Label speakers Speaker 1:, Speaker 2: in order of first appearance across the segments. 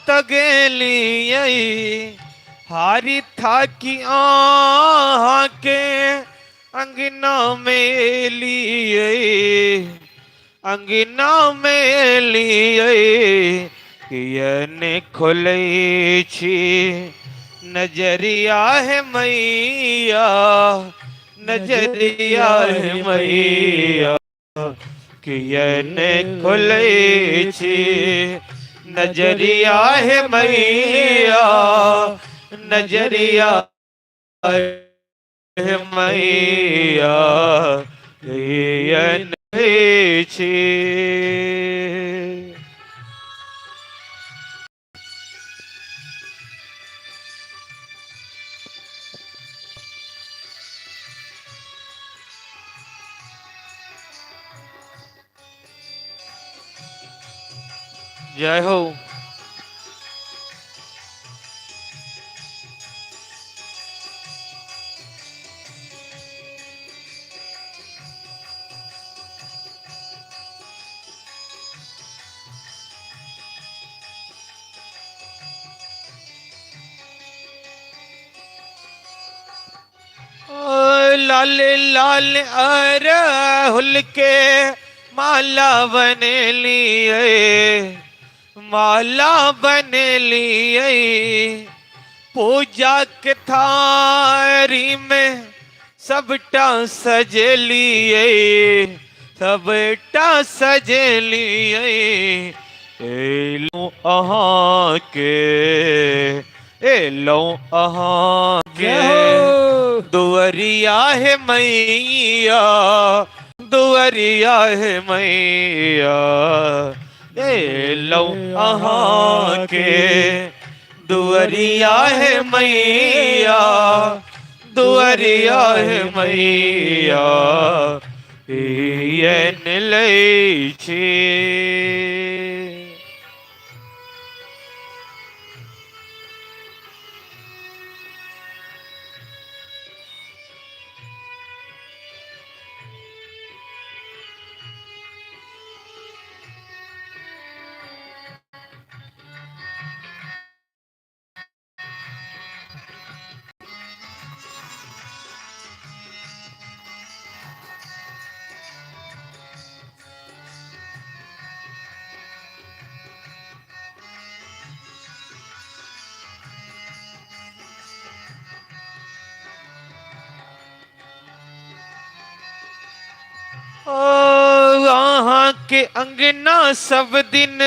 Speaker 1: तगेली हारी था कि आके अंगना में लिए अंगना में लिए कियने खोले छी नजरिया है मैया नजरिया है मैया कियने खोले छी नजरिया है मैया नजरिया है मैया कियने छी। जय हो। लाल लाल अरहुल के माला बने लिए माला बने लिए पूजा के थारी में सबटा सजे लिए सबटा सजे लिए लो अहाँ के लो अहाँ के दुअरिया है मैया दुअरिया है मैया लो अहाँ के दुअरिया है मैया दुअरिया है मैया पियन लै छी। वहाँ के अंगना सब दिन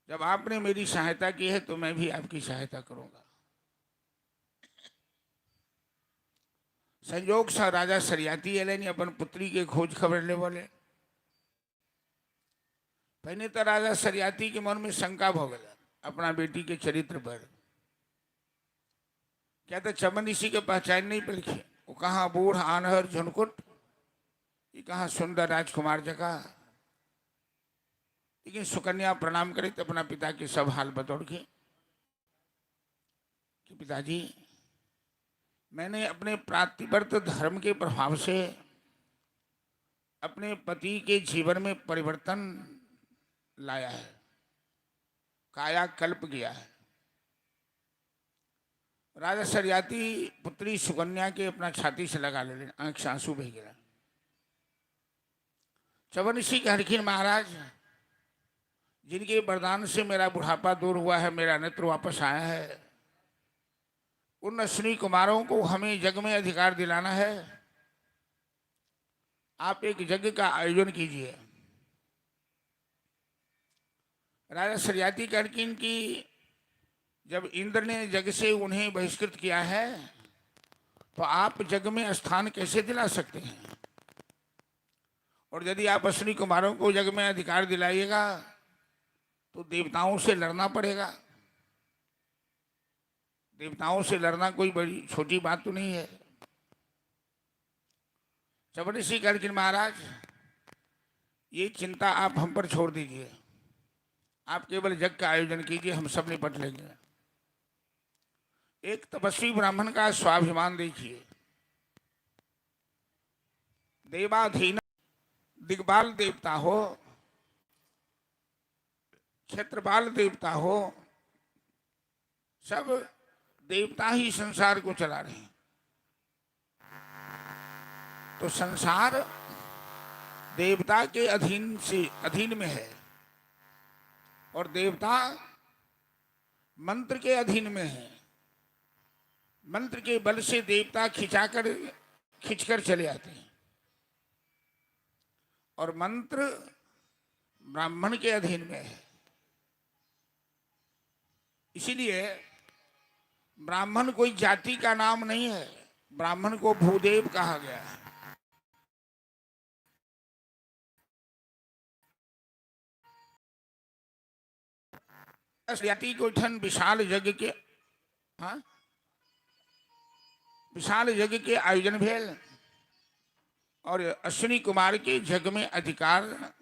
Speaker 2: जब आपने मेरी सहायता की है तो मैं भी आपकी सहायता करूंगा। संजोग सा राजा सरियाती एलेनी अपन पुत्री के खोज खबर ले वाले पहले तो राजा सरियाती के मन में शंका भ गया अपना बेटी के चरित्र पर। क्या तो चमन ऋषि के पहचान नहीं पड़े वो कहाँ बूढ़ आनहर झुनकुट ये कहाँ सुंदर राजकुमार जगह। लेकिन सुकन्या प्रणाम करे तो अपना पिता के सब हाल बतौर के कि पिताजी मैंने अपने प्रातिव्रत धर्म के प्रभाव से अपने पति के जीवन में परिवर्तन लाया है कायाकल्प किया है। राजा सरियाती पुत्री सुकन्या के अपना छाती से लगा ले आंख से आंसू बह गया। चवन ऋषि के हरखिन महाराज जिनके वरदान से मेरा बुढ़ापा दूर हुआ है मेरा नेत्र वापस आया है उन अश्विनी कुमारों को हमें जग में अधिकार दिलाना है। आप एक यज्ञ का आयोजन कीजिए। राजा सरियाती कहलकिन कि जब इंद्र ने जग से उन्हें बहिष्कृत किया है तो आप जग में स्थान कैसे दिला सकते हैं और यदि आप अश्विनी कुमारों को जग में अधिकार दिलाइएगा तो देवताओं से लड़ना पड़ेगा। देवताओं से लड़ना कोई बड़ी छोटी बात तो नहीं है। चपटी कहलकिन महाराज ये चिंता आप हम पर छोड़ दीजिए आप केवल यज्ञ का आयोजन कीजिए हम सब निपट लेंगे। एक तपस्वी ब्राह्मण का स्वाभिमान देखिए। देवाधीन दिग्बाल देवता हो क्षेत्रपाल देवता हो, सब देवता ही संसार को चला रहे हैं। तो संसार देवता के अधीन में है और देवता मंत्र के अधीन में है। मंत्र के बल से देवता खिंचकर चले आते हैं और मंत्र ब्राह्मण के अधीन में है। इसीलिए ब्राह्मण कोई जाति का नाम नहीं है, ब्राह्मण को भूदेव कहा गया है। जाति को ठन विशाल यज्ञ के, हाँ, विशाल यज्ञ के आयोजन भेल और अश्विनी कुमार के यज्ञ में अधिकार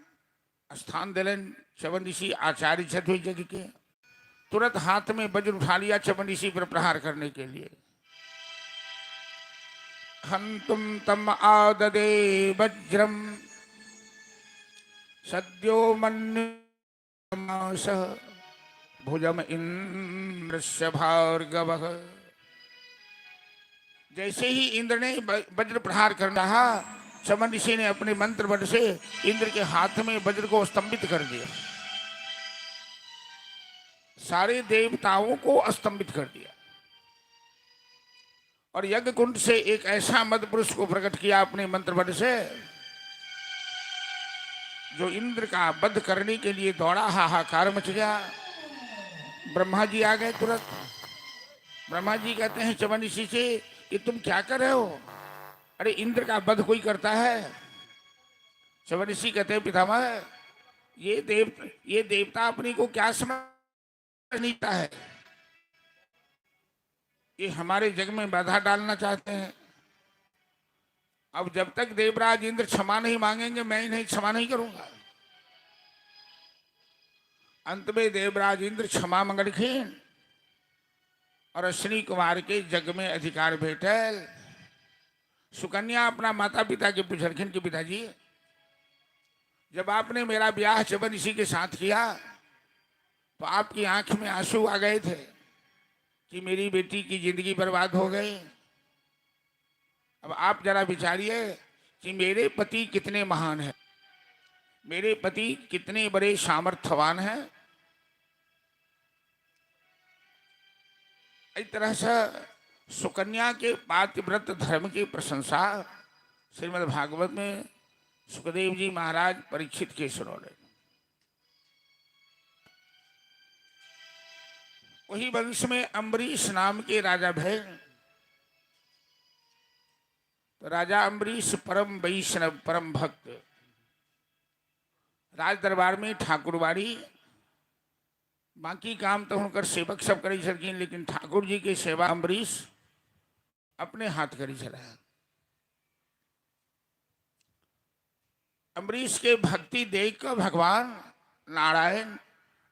Speaker 2: स्थान दिलन। चवन ऋषि आचार्य छठ यज्ञ के तुरंत हाथ में वज्र उठा लिया चवन ऋषि पर प्रहार करने के लिए। हंतुम तम आददे वज्रम सद्यो मन्युमास भुजम इंद्रस्य भार्गवः। जैसे ही इंद्र ने वज्र प्रहार कर रहा, चमन ऋषि ने अपने मंत्र बल से इंद्र के हाथ में वज्र को स्तंभित कर दिया, सारे देवताओं को स्तंभित कर दिया और यज्ञ कुंड से एक ऐसा मद पुरुष को प्रकट किया अपने मंत्र बल से, जो इंद्र का वध करने के लिए दौड़ा। हाहाकार मच गया। ब्रह्मा जी आ गए तुरंत। ब्रह्मा जी कहते हैं चमन ऋषि से कि तुम क्या कर रहे हो? अरे इंद्र का वध कोई करता है? चमन ऋषि कहते हैं पितामह, ये देवता अपनी को क्या समझता है? ये हमारे जग में बाधा डालना चाहते हैं। अब जब तक देवराज इंद्र क्षमा नहीं मांगेंगे, मैं इन्हें क्षमा नहीं करूंगा। अंत में देवराज इंद्र क्षमा मंगलखिन और अश्विनी कुमार के जग में अधिकार भेटल। सुकन्या अपना माता पिता के पूछलखिन कि पिताजी, जब आपने मेरा ब्याह चवन ऋषि के साथ किया तो आपकी आंख में आंसू आ गए थे कि मेरी बेटी की जिंदगी बर्बाद हो गई। अब आप जरा विचारिए कि मेरे पति कितने महान हैं, मेरे पति कितने बड़े सामर्थ्यवान हैं। इस तरह से सुकन्या के पातिव्रत धर्म की प्रशंसा श्रीमद् भागवत में सुखदेव जी महाराज परीक्षित के सुनौले। वही वंश में अम्बरीश नाम के राजा भय। तो राजा अम्बरीश परम वैष्णव, परम भक्त, राज दरबार में ठाकुरबाड़ी, बाकी काम तो उनकर सेवक सब करी छलखिन, लेकिन ठाकुर जी की सेवा अम्बरीश अपने हाथ करी चला। अम्बरीश के भक्ति देख कर भगवान नारायण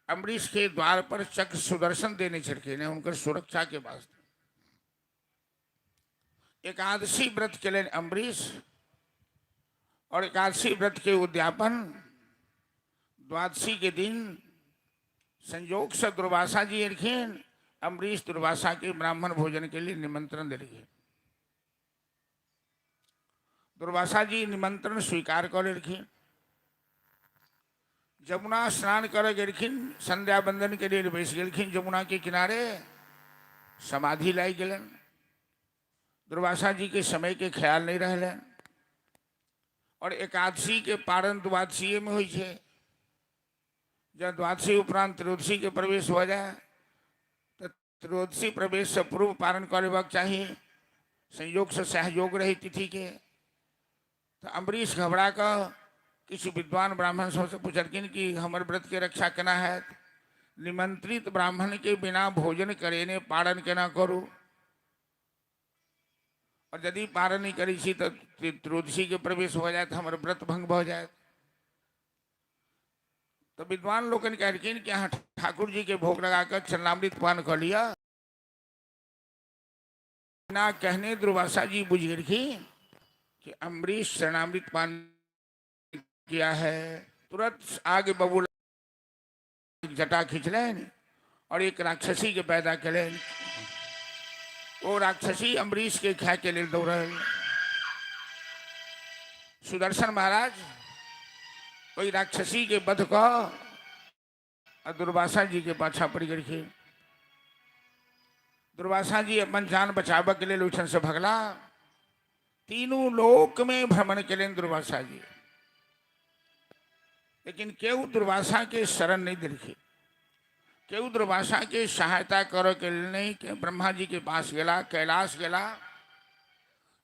Speaker 2: अम्बरीश के द्वार पर चक्र सुदर्शन देने छिड़के ने उनकर सुरक्षा के वास्ते। एकादशी व्रत के लिए अम्बरीश और एकादशी व्रत के उद्यापन द्वादशी के दिन संयोग से दुर्वासा जी लिखीन अम्बरीश दुर्वासा के ब्राह्मण भोजन के लिए निमंत्रण दे रही। दुर्वासा जी निमंत्रण स्वीकार कर लिखीन। जमुना स्नान कर गेलखिन, संध्या बंदन के लिए बैस गेलखिन जमुना के किनारे, समाधि लाई गेलन। दुर्वासा जी के समय के ख्याल नहीं रहले और एकादशी के पारण द्वादशी में हुई है। जब द्वादशी उपरांत त्रयोदशी के प्रवेश हो जाए तो त्रयोदशी प्रवेश से पूर्व पारण करवाक चाहिए, संयोग से सहयोग रही तिथि के। तो अम्बरीश घबरा कर किसी विद्वान ब्राह्मण से पूछलखिन कि हमर व्रत के रक्षा केना है? निमंत्रित ब्राह्मण के बिना भोजन करे ने पारण केना करूं? और यदि पारण नहीं करी छी तो त्रयोदशी के प्रवेश हो जाए तो हमारे व्रत भंग हो जाए। तो विद्वान लोगन कहलखिन कि यहाँ ठाकुर जी के भोग लगाकर चरणामृत पान कर लिया। ना कहने दुर्वासा जी बुझ गेलखिन कि अम्बरीश चरणामृत पान किया है। तुरंत आगे बबूला जटा खींच लें और एक राक्षसी के पैदा करें। वो राक्षसी अम्बरीश के खा के ले दौड़ सुदर्शन महाराज कोई राक्षसी के बध को दुर्वासा जी के पाछा पड़ गई। दुर्वासा जी अपन जान बचाव के लिए लुठन से भगला। तीनों लोक में भ्रमण के लिए दुर्वासा जी, लेकिन केहू दुर्वासा के शरण नहीं दिलखी, केहू दुर्वासा के सहायता करो के लिए नहीं। के ब्रह्मा जी के पास गेला, कैलाश गेला।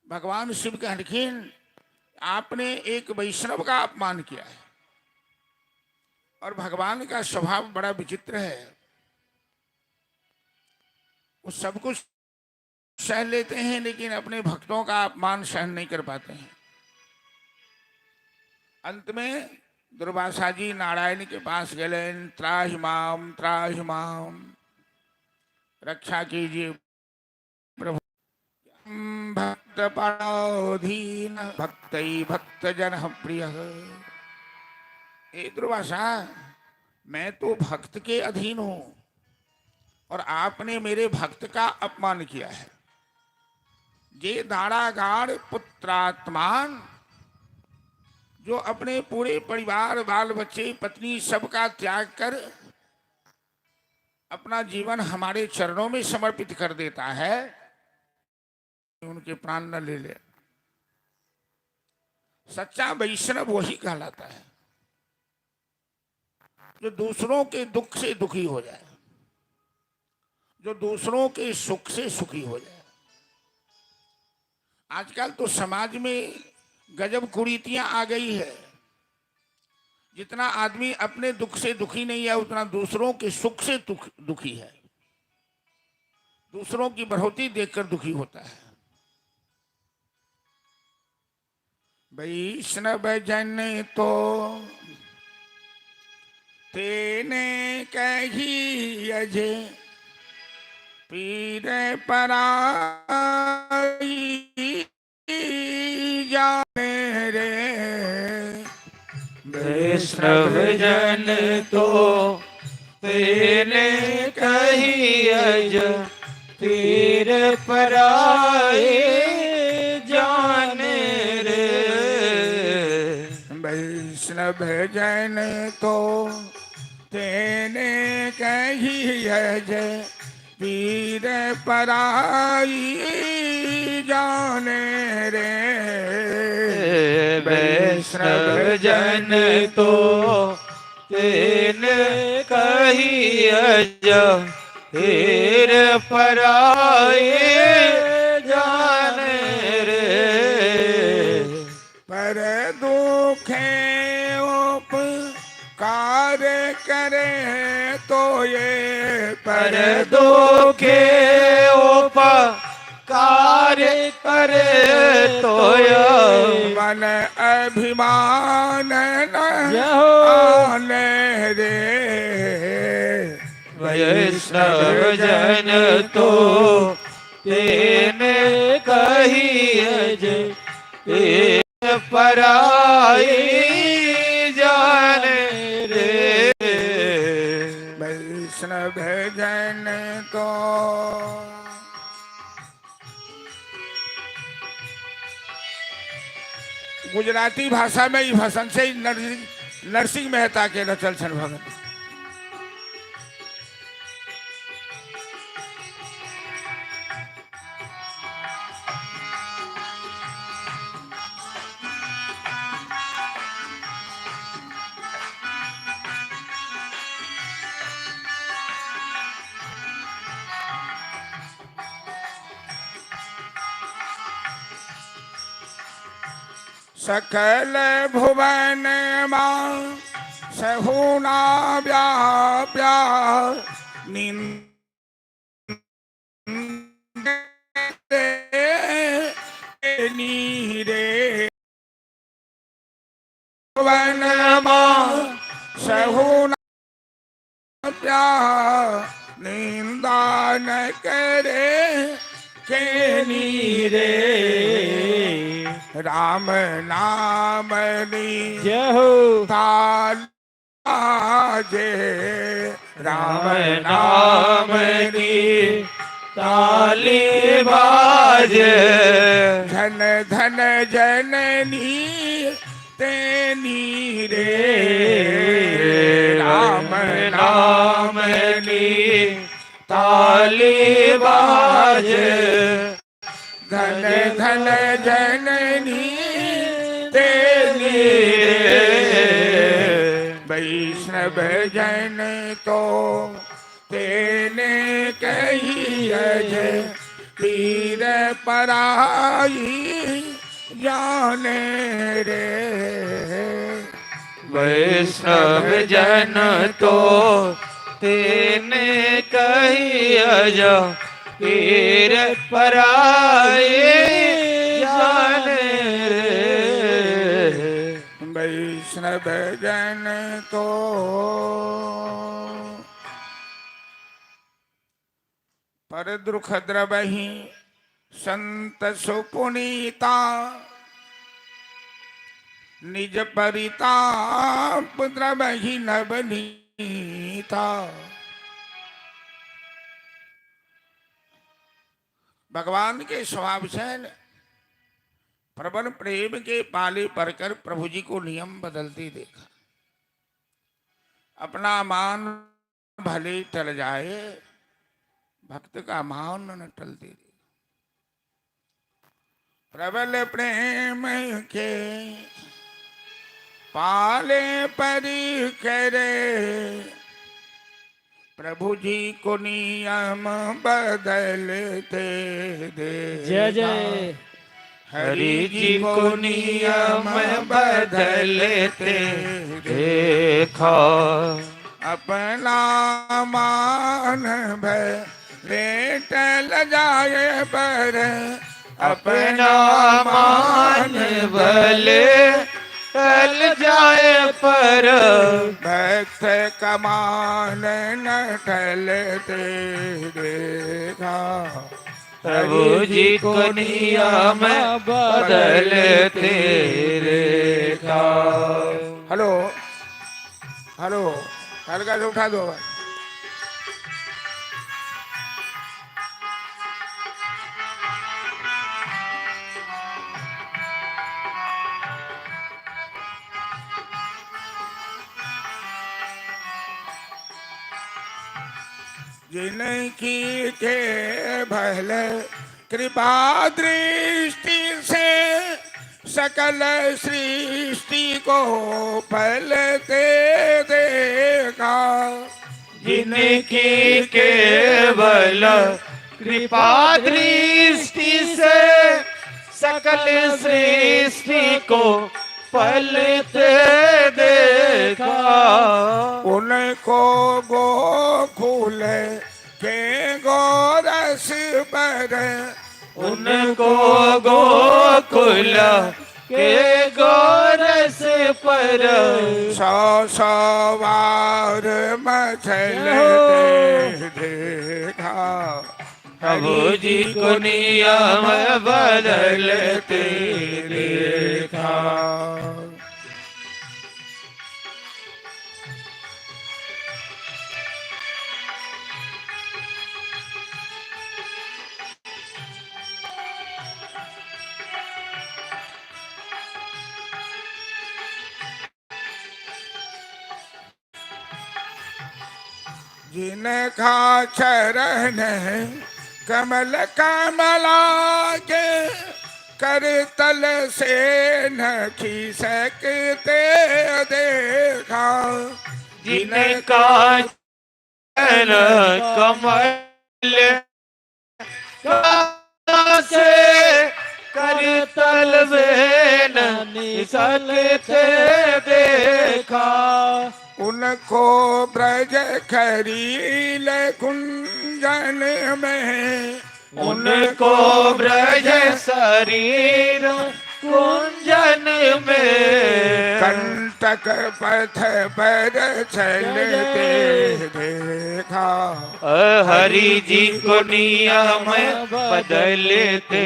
Speaker 2: भगवान शिव के हटखिन आपने एक वैष्णव का अपमान किया है। और भगवान का स्वभाव बड़ा विचित्र है, वो सब कुछ सह लेते हैं लेकिन अपने भक्तों का अपमान सहन नहीं कर पाते हैं। अंत में दुर्वासा जी नारायण के पास गए, त्राहि माम रक्षा कीजिए प्रभु। भक्त पराधीन भक्त भक्त जन प्रिय। ए दुर्वासा, मैं तो भक्त के अधीन हूं और आपने मेरे भक्त का अपमान किया है। जे दाड़ागाड़ पुत्रात्मान, जो अपने पूरे परिवार बाल बच्चे पत्नी सबका त्याग कर अपना जीवन हमारे चरणों में समर्पित कर देता है, उनके प्राण न ले ले। सच्चा वैष्णव वही कहलाता है जो दूसरों के दुख से दुखी हो जाए, जो दूसरों के सुख से सुखी हो जाए। आजकल तो समाज में गजब कुरीतियां आ गई है। जितना आदमी अपने दुख से दुखी नहीं है उतना दूसरों के सुख से दुखी है, दूसरों की बढ़ोतरी देखकर दुखी होता है। वैष्णव जन तो तेने कही अजे पीर पराई जाने रे।
Speaker 1: वैष्णव जन तो तेने कही अज पीर पराए जाने रे।
Speaker 2: वैष्णव जन तो तेने कही अज पीर पराई जाने रे।
Speaker 1: वैष्णव जन तो तेने कही अज पीर पराए जाने रे।
Speaker 2: पर दुखे उपकार करे तो ये
Speaker 1: पर दुखे उपकार करे तो
Speaker 2: मन अभिमान न आने रे।
Speaker 1: वैष्णव जन तो तेने कही अज पीर पराई जाने रे।
Speaker 2: वैष्णव जन तो गुजराती भाषा में ही भाषण से ही नरसिंह मेहता के रचल छन भगत। सकल भुवन मां सहुना व्याप्या नीरे। भुवन मां सहुना व्या निंदा न करे के नीरे। राम नाम ली
Speaker 1: जय हो
Speaker 2: ताल बाजे
Speaker 1: राम नाम की ताली बाजे
Speaker 2: धन धन जननी तेनी रे
Speaker 1: राम नाम की ताली बाजे
Speaker 2: धन धन जननी तेनी वैष्णव जन तो तेने कही अजय पीर पराई जाने रे
Speaker 1: वैष्णव जन तो तेने कही अज पीर पराई जाने रे
Speaker 2: वैष्णव जन तो पर दुख द्रवहि संत सुपुनीता निज परिताप द्रवहि नवनीता। भगवान के स्वभाव से प्रबल प्रेम के पाले पढ़कर प्रभु जी को नियम बदलते देखा। अपना मान भले टल जाए, भक्त का मान न टलते रे। प्रबल प्रेम के पाले परी करे प्रभु जी को नियम बदलते दे।
Speaker 1: जय जय हरि जी को नियम बदलते देखा।
Speaker 2: अपना मान भले टल जाए पर
Speaker 1: अपना मान भले टल जाए पर
Speaker 2: भक्त का मान न टलते देखा।
Speaker 1: प्रभु जी को नियम बदलते देखा।
Speaker 2: हेलो हेलो हल्का से उठा दो। जिनकी के भल कृपा दृष्टि से सकल सृष्टि को पलते देखा।
Speaker 1: जिनकी केवल कृपा दृष्टि से सकल सृष्टि को पलते देखा।
Speaker 2: उनको गोकुल के गोरस पर
Speaker 1: उनको गोकुल के गोरस पर
Speaker 2: सौ सवार मचलते देखा।
Speaker 1: प्रभु जी को नियम बदलते देखा।
Speaker 2: जिनका चरण कमल कमला के कर तल से न खिसकते देखा।
Speaker 1: जिनका चरण कमल से कर तल न निसलते देखा।
Speaker 2: उनको ब्रज खरील कुंजन में
Speaker 1: उनको ब्रज शरीर कुंजन में
Speaker 2: कंठ मस्तक पथ पैर चलते देखा।
Speaker 1: हरि जी को नियम बदलते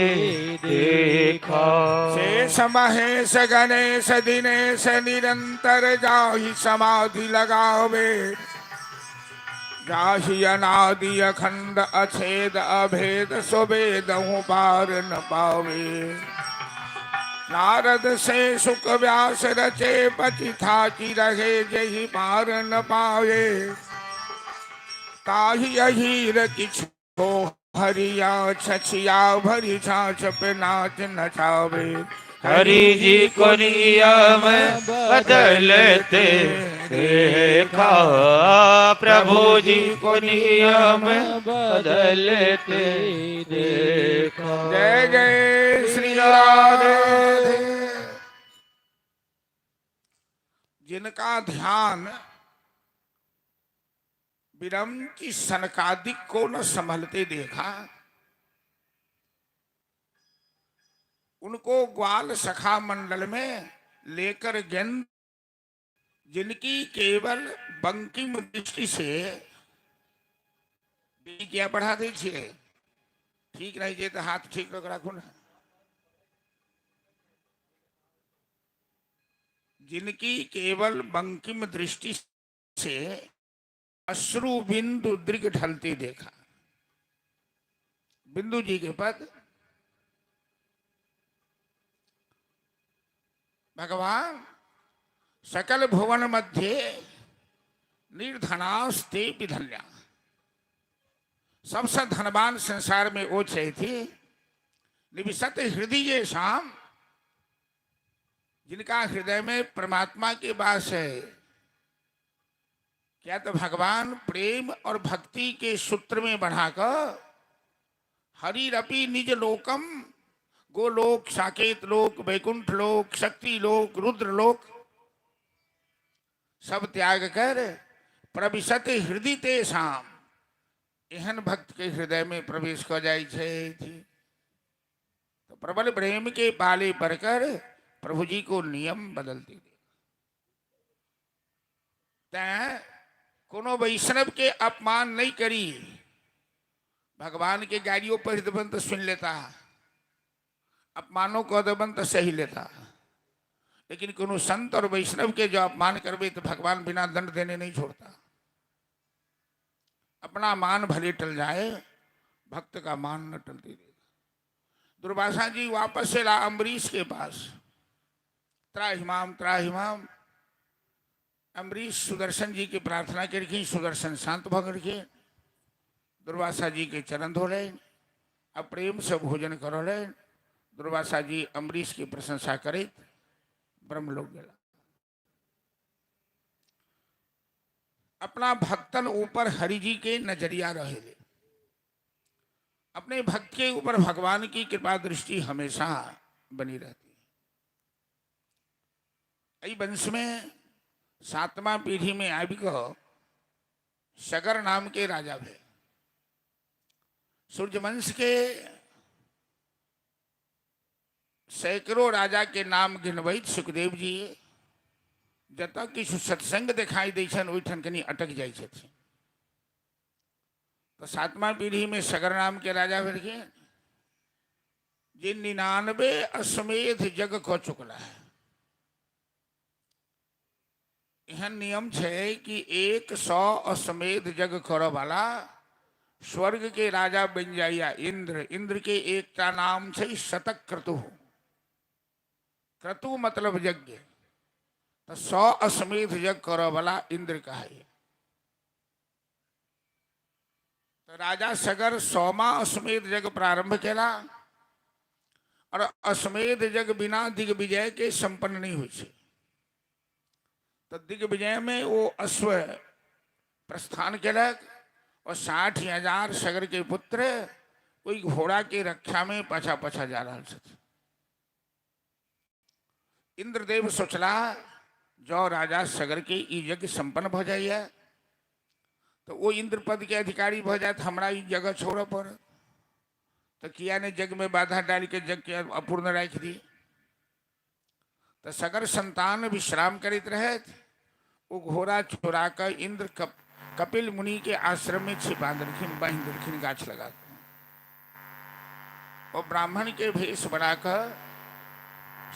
Speaker 1: देखा।
Speaker 2: शेष महेश गणेश दिनेश निरंतर जाहि समाधि लगावे। जाहि अनादि अखंड अछेद अभेद सुवेदहु पार न पावे। नारद से सुख व्यास रचे पति थाकी रहे जहि पार न पावे। ताहि अहीर किछु हो हरिया छछिया भरी छाछ पे नाच नचावे।
Speaker 1: हरि जी को नियम बदलते देखा। प्रभु जी को नियम बदलते देखा।
Speaker 2: जय जय श्री राधे। जिनका ध्यान विरंची सनकादिक को न संभलते देखा, उनको ग्वाल सखा मंडल में लेकर गेंद, जिनकी केवल बंकिम दृष्टि से क्या बढ़ा दी छे। ठीक नहीं जे तो हाथ ठीक रख रखो ना। जिनकी केवल बंकिम दृष्टि से अश्रु बिंदु दृग ढलते देखा। बिंदु जी के पद भगवान सकल भुवन मध्य निर्धनास्ते विधन्या। सबसे धनवान संसार में वो थे निविशत हृदय शाम, जिनका हृदय में परमात्मा के वास है। क्या तो भगवान प्रेम और भक्ति के सूत्र में बढ़ाकर हरिरपि निज लोकम, गोलोक, साकेत लोक, वैकुंठ लोक, शक्ति लोक, रुद्र लोक सब त्याग कर प्रविशत हृदय ते शाम, एहन भक्त के हृदय में प्रवेश कर जाए छे। तो प्रबल प्रेम के पाले पड़कर प्रभु जी को नियम बदलते दे। कोनो वैष्णव के अपमान नहीं करी। भगवान के गाड़ियों पर दबन तो सुन लेता, अपमानों को दबन तो सही लेता, लेकिन कोनो संत और वैष्णव के जो अपमान करवे तो भगवान बिना दंड देने नहीं छोड़ता। अपना मान भले टल जाए, भक्त का मान न टलते देगा। दुर्वासा जी वापस से ला अम्बरीश के पास। त्राहिमाम त्राहिमाम। अम्बरीश सुदर्शन जी की प्रार्थना करके सुदर्शन शांत भगर के दुर्वासा जी के चरण धो रहे, अब प्रेम से भोजन करो रहे। दुर्वासा जी अम्बरीश की प्रशंसा करे, ब्रह्मलोक गया। अपना भक्तन ऊपर हरि जी के नजरिया रहे। अपने भक्त के ऊपर भगवान की कृपा दृष्टि हमेशा बनी रहती है। इस वंश में 7वां पीढ़ी में आबि को सगर नाम के राजा थे। सूर्यवंश के सैकड़ों राजा के नाम गिनबैत सुखदेव जी जत किछु सत्संग दिखाई दै छन ओहिठन कनी अटक जाइ छथिन। तो 7वां पीढ़ी में सगर नाम के राजा भेल के जे 99 अश्वमेध जग क चुकला है। एहन नियम है कि 100 अश्वमेध जग कर वाला स्वर्ग के राजा बन जाइया इंद्र। इंद्र के एकटा नाम है शतक क्रतु। क्रतु मतलब यज्ञ। तो 100 अश्वमेध यज्ञ कर वाला इंद्र का है। तो राजा सगर 100वां अश्वमेध यज्ञ प्रारंभ केला और अश्वमेध यज्ञ बिना दिग्विजय के संपन्न नहीं हुई। तो दिग्विजय में वो अश्व प्रस्थान केलक और 60,000 सगर के पुत्र कोई घोड़ा के रक्षा में पाछा पाछा जा रहा थे। इंद्रदेव सोचला जो राजा सगर के यज्ञ संपन्न हो जाइए तो वो इंद्र पद के अधिकारी हो जाए, हमारा ये जगह छोड़ पड़। तो किया ने जग में बाधा डाल के जग के अपूर्ण रख दी। तो सगर संतान विश्राम करित रहे, वो घोड़ा चुरा कर इंद्र कपिल मुनि के आश्रम में छिपा दरखिन, बांध दरखिन गाछ लगा कर। और ब्राह्मण के भेष बनाकर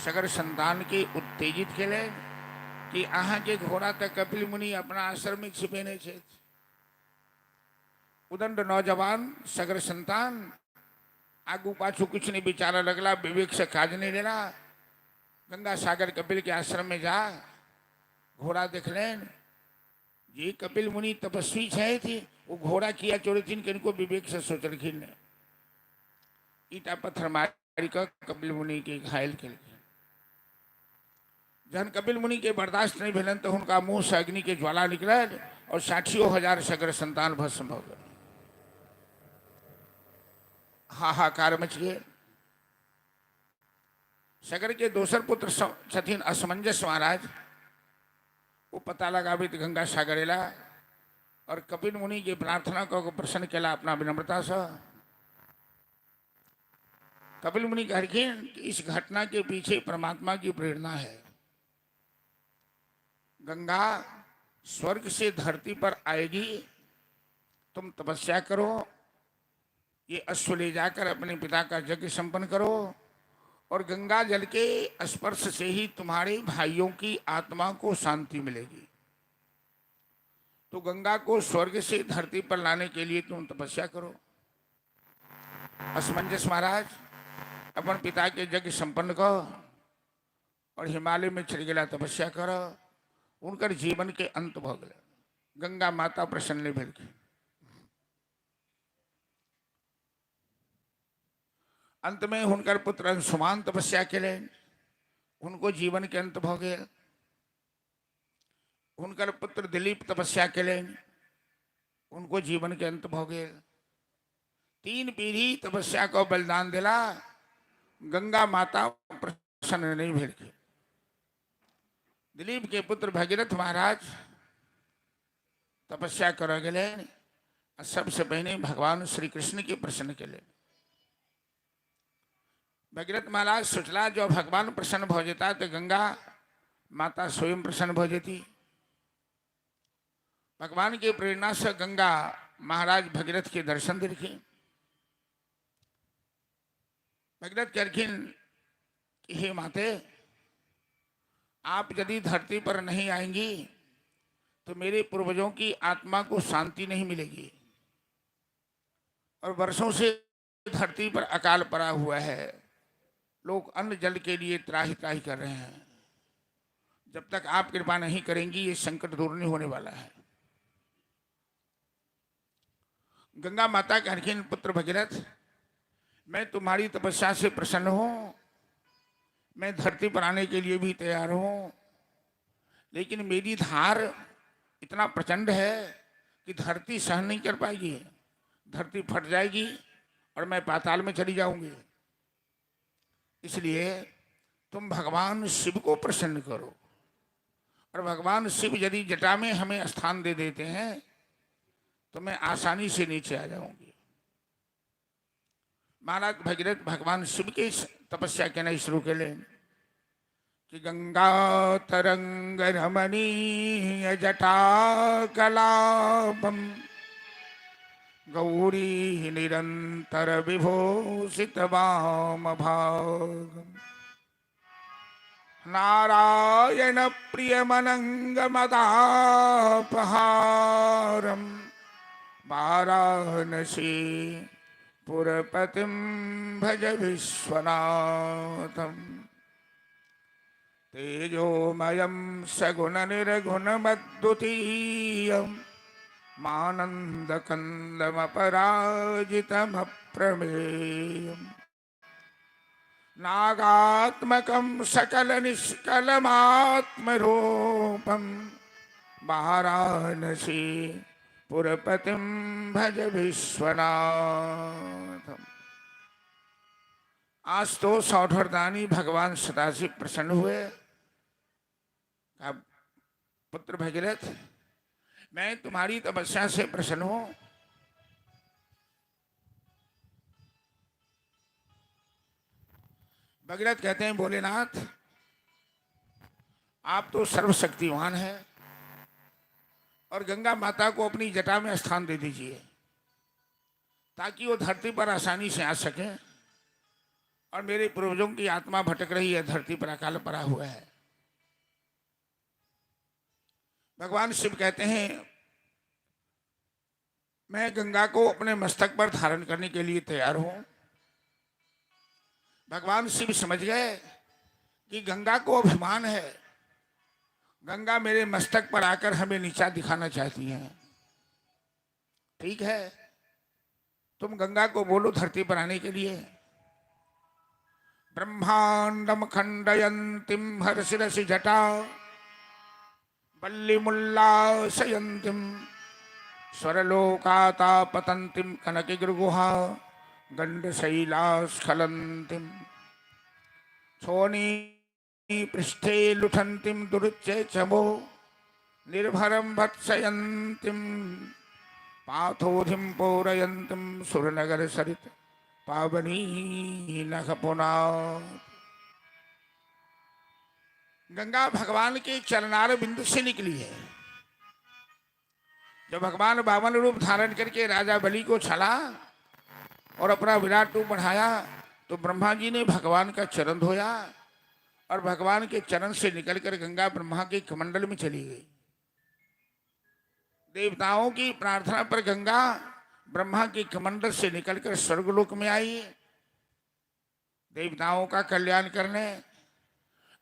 Speaker 2: सगर संतान के उत्तेजित केले कि अहाँ के घोड़ा तक कपिल मुनि अपना आश्रम में छिपे नहीं छे। उदंड नौजवान सगर संतान आगू पाछू कुछ नहीं विचारा लगला, विवेक से काज नहीं लेना। गंगा सागर कपिल के आश्रम में जा, घोड़ा देख लें, ये कपिल मुनि तपस्वी छे थी, वो घोड़ा किया चोरी थी, इनको विवेक से सोच रखी ने ईटा पत्थर मारी कर कपिल मुनि के घायल के लिए। जन कपिल मुनि के बर्दाश्त नहीं भेलन तो उनका मुंह से अग्नि के ज्वाला निकलल और 60,000 सगर संतान भस्म हो गए। हाहाकार मच गए। सगर के दोसर पुत्र छथिन असमंजस महाराज, वो पता लगावित गंगा सागरेला और कपिल मुनि की प्रार्थना को प्रसन्न केला अपना विनम्रता से। कपिल मुनि कहलखिन कि इस घटना के पीछे परमात्मा की प्रेरणा है। गंगा स्वर्ग से धरती पर आएगी, तुम तपस्या करो, ये अश्व ले जाकर अपने पिता का यज्ञ संपन्न करो और गंगा जल के स्पर्श से ही तुम्हारे भाइयों की आत्मा को शांति मिलेगी। तो गंगा को स्वर्ग से धरती पर लाने के लिए तुम तपस्या करो। असमंजस महाराज अपन पिता के यज्ञ संपन्न करो और हिमालय में चढ़ गया तपस्या करो। उनकर जीवन के अंत भ गए। गंगा माता प्रसन्न भेल। अंत में हुनकर पुत्र अंशुमान तपस्या केले, उनको जीवन के अंत भ गए। हुनकर पुत्र दिलीप तपस्या केले, उनको जीवन के अंत भ गए। 3 पीढ़ी तपस्या को बलिदान दिला, गंगा माता प्रसन्न नहीं भेल। दिलीप के पुत्र भगीरथ महाराज तपस्या कर गए, सबसे पहले भगवान श्री कृष्ण के प्रसन्न के लिए। भगीरथ महाराज सोचला जो भगवान प्रसन्न हो जाता तो गंगा माता स्वयं प्रसन्न हो जाती। भगवान की प्रेरणा से गंगा महाराज भगीरथ के दर्शन देखे। भगीरथ कहलखिन कि हे माते, आप यदि धरती पर नहीं आएंगी तो मेरे पूर्वजों की आत्मा को शांति नहीं मिलेगी और वर्षों से धरती पर अकाल पड़ा हुआ है, लोग अन्न जल के लिए त्राही त्राही कर रहे हैं। जब तक आप कृपा नहीं करेंगी ये संकट दूर नहीं होने वाला है। गंगा माता कहलखिन पुत्र भगीरथ, मैं तुम्हारी तपस्या से प्रसन्न हूं, मैं धरती पर आने के लिए भी तैयार हूं, लेकिन मेरी धार इतना प्रचंड है कि धरती सहन नहीं कर पाएगी, धरती फट जाएगी और मैं पाताल में चली जाऊंगी। इसलिए तुम भगवान शिव को प्रसन्न करो और भगवान शिव यदि जटा में हमें स्थान दे देते हैं तो मैं आसानी से नीचे आ जाऊंगी। महाराज भगीरथ भगवान शिव के तपस्या कहना शुरू कर लें कि गंगा तरंग रमणीय जटा कलापम गौरी निरंतर विभूषित वाम भागम नारायण प्रियमनंग मदापहारम वाराणसी पुरपतिम भज विश्वनाथम तेजोमयं सगुण निर्गुण मद्दुतीयं मानन्दकन्दमपराजितमप्रमेयम् नागात्मकं सकल निष्कलमात्मरूपं वाराणसी पुरपतिं भज विश्वनाथम्। आज तो सौधरदानी भगवान सदाशिव प्रसन्न हुए। अब पुत्र भगीरथ, मैं तुम्हारी तपस्या से प्रसन्न हूं। भगीरथ कहते हैं भोलेनाथ, आप तो सर्वशक्तिमान हैं और गंगा माता को अपनी जटा में स्थान दे दीजिए ताकि वो धरती पर आसानी से आ सके। और मेरे पूर्वजों की आत्मा भटक रही है, धरती पर अकाल पड़ा हुआ है। भगवान शिव कहते हैं मैं गंगा को अपने मस्तक पर धारण करने के लिए तैयार हूं। भगवान शिव समझ गए कि गंगा को अभिमान है, गंगा मेरे मस्तक पर आकर हमें नीचा दिखाना चाहती है। ठीक है, तुम गंगा को बोलो धरती पर आने के लिए। ब्रह्मांडम खंडयंतीम हर्षिरसि जटा बल्लिमुल्लासयन्तीम स्वरलोकाता पतन्तीम कनकगिरिगुहा गंडशैलास्खलन्तीम छोनी पृष्ठे लुठन्तीम दुरुच्चे चमो निर्भरं भत्सयन्तीम पाथोधिम पौरयन्तीम सुरनगर सरित पावनी नखपुना। गंगा भगवान के चरणार बिंदु से निकली है। जब भगवान बामन रूप धारण करके राजा बलि को छला और अपना विराट रूप बढ़ाया तो ब्रह्मा जी ने भगवान का चरण धोया और भगवान के चरण से निकलकर गंगा ब्रह्मा के कमंडल में चली गई। देवताओं की प्रार्थना पर गंगा ब्रह्मा के कमंडल से निकलकर स्वर्गलोक में आई देवताओं का कल्याण करने।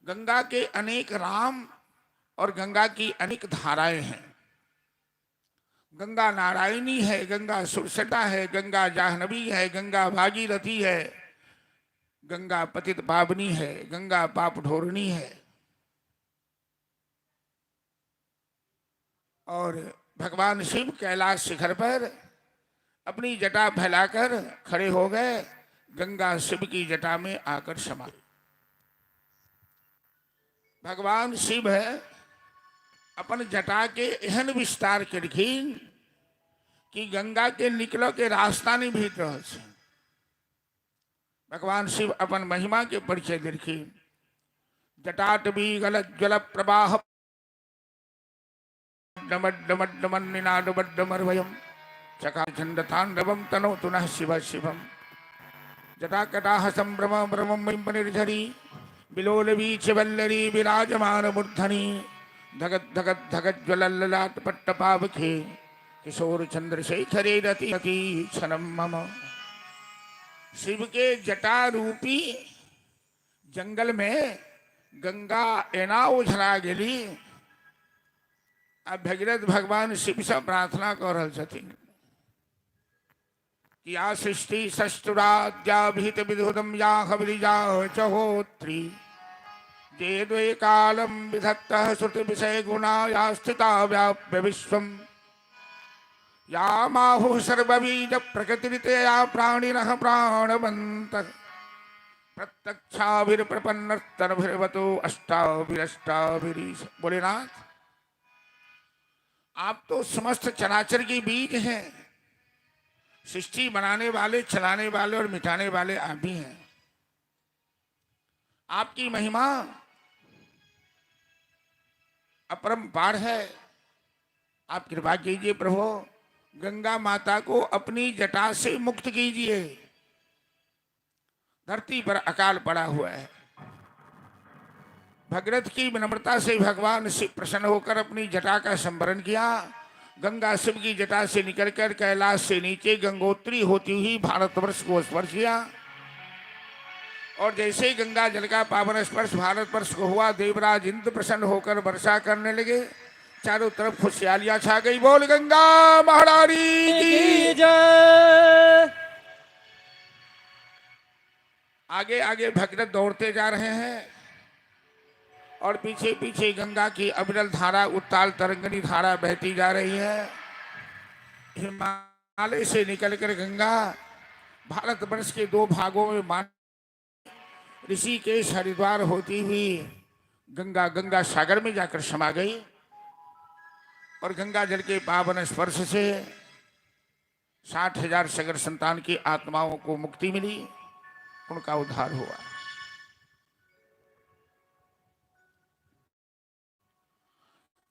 Speaker 2: गंगा के अनेक राम और गंगा की अनेक धाराएं हैं। गंगा नारायणी है, गंगा सुरसटा है, गंगा जाह्नवी है, गंगा भागीरथी है, गंगा पतित पावनी है, गंगा पाप ढोरणी है। और भगवान शिव कैलाश शिखर पर अपनी जटा फैलाकर खड़े हो गए, गंगा शिव की जटा में आकर समा। भगवान शिव है अपन जटा के एहन विस्तार करखिन कि गंगा के निकलो के रास्ता नहीं भीतर से। भगवान शिव अपन महिमा के परिचय देखिन। जटाट भी गलत जल प्रवाह डमड्डमड्डमन्निनादमड्डमर्वयम् चकाचण्डताण्डवं तनोतु नः शिवः शिवम्। जटाकटाह सम्भ्रम भ्रमं बिम्बनिर्झरी बिलोलवीचवल्लरी विराजमानमूर्धनि धगत् धगत् धगत् ज्वलल्ललाट पट्टपावखे किशोर चंद्रशेखरे रति रति क्षणं मम। शिव के जटा रूपी जंगल में गंगा एना उझला गेली। अब भगीरथ भगवान शिव से प्रार्थना कर रहल छथिन कि या सृष्टि सस्तुराद्याभिहित विधुदम या हविजा चहोत्री जे द्वे कालम विधत्तः श्रुति विषय गुणा या स्थिता व्याप्य विश्वम या माहुः सर्वबीज प्रकृतिरितया प्राणिनः प्राणवन्तः प्रत्यक्षाभिर्प्रपन्नस्तनभिर्वतो अष्टाभिरष्टाभिरीश। भोलेनाथ आप तो समस्त चराचर के बीज हैं। सृष्टि बनाने वाले, चलाने वाले और मिटाने वाले आप भी हैं। आपकी महिमा अपरंपार है। आप कृपा कीजिए प्रभु, गंगा माता को अपनी जटा से मुक्त कीजिए। धरती पर अकाल पड़ा हुआ है। भगीरथ की विनम्रता से भगवान शिव प्रसन्न होकर अपनी जटा का संवरण किया। गंगा शिव की जटा से निकलकर कैलाश से नीचे गंगोत्री होती हुई भारतवर्ष को स्पर्श किया। और जैसे गंगा जल का पावन स्पर्श भारतवर्ष को हुआ, देवराज इंद्र प्रसन्न होकर वर्षा करने लगे। चारों तरफ खुशहालियां छा गई। बोल गंगा महारानी की
Speaker 3: जय।
Speaker 2: आगे आगे भगीरथ दौड़ते जा रहे हैं और पीछे पीछे गंगा की अविरल धारा, उत्ताल तरंगनी धारा बहती जा रही है। हिमालय से निकलकर गंगा भारतवर्ष के दो भागों में बांट ऋषिकेश हरिद्वार होती हुई गंगा गंगा सागर में जाकर समा गई। और गंगा जल के पावन स्पर्श से 60,000 सगर संतान की आत्माओं को मुक्ति मिली, उनका उद्धार हुआ।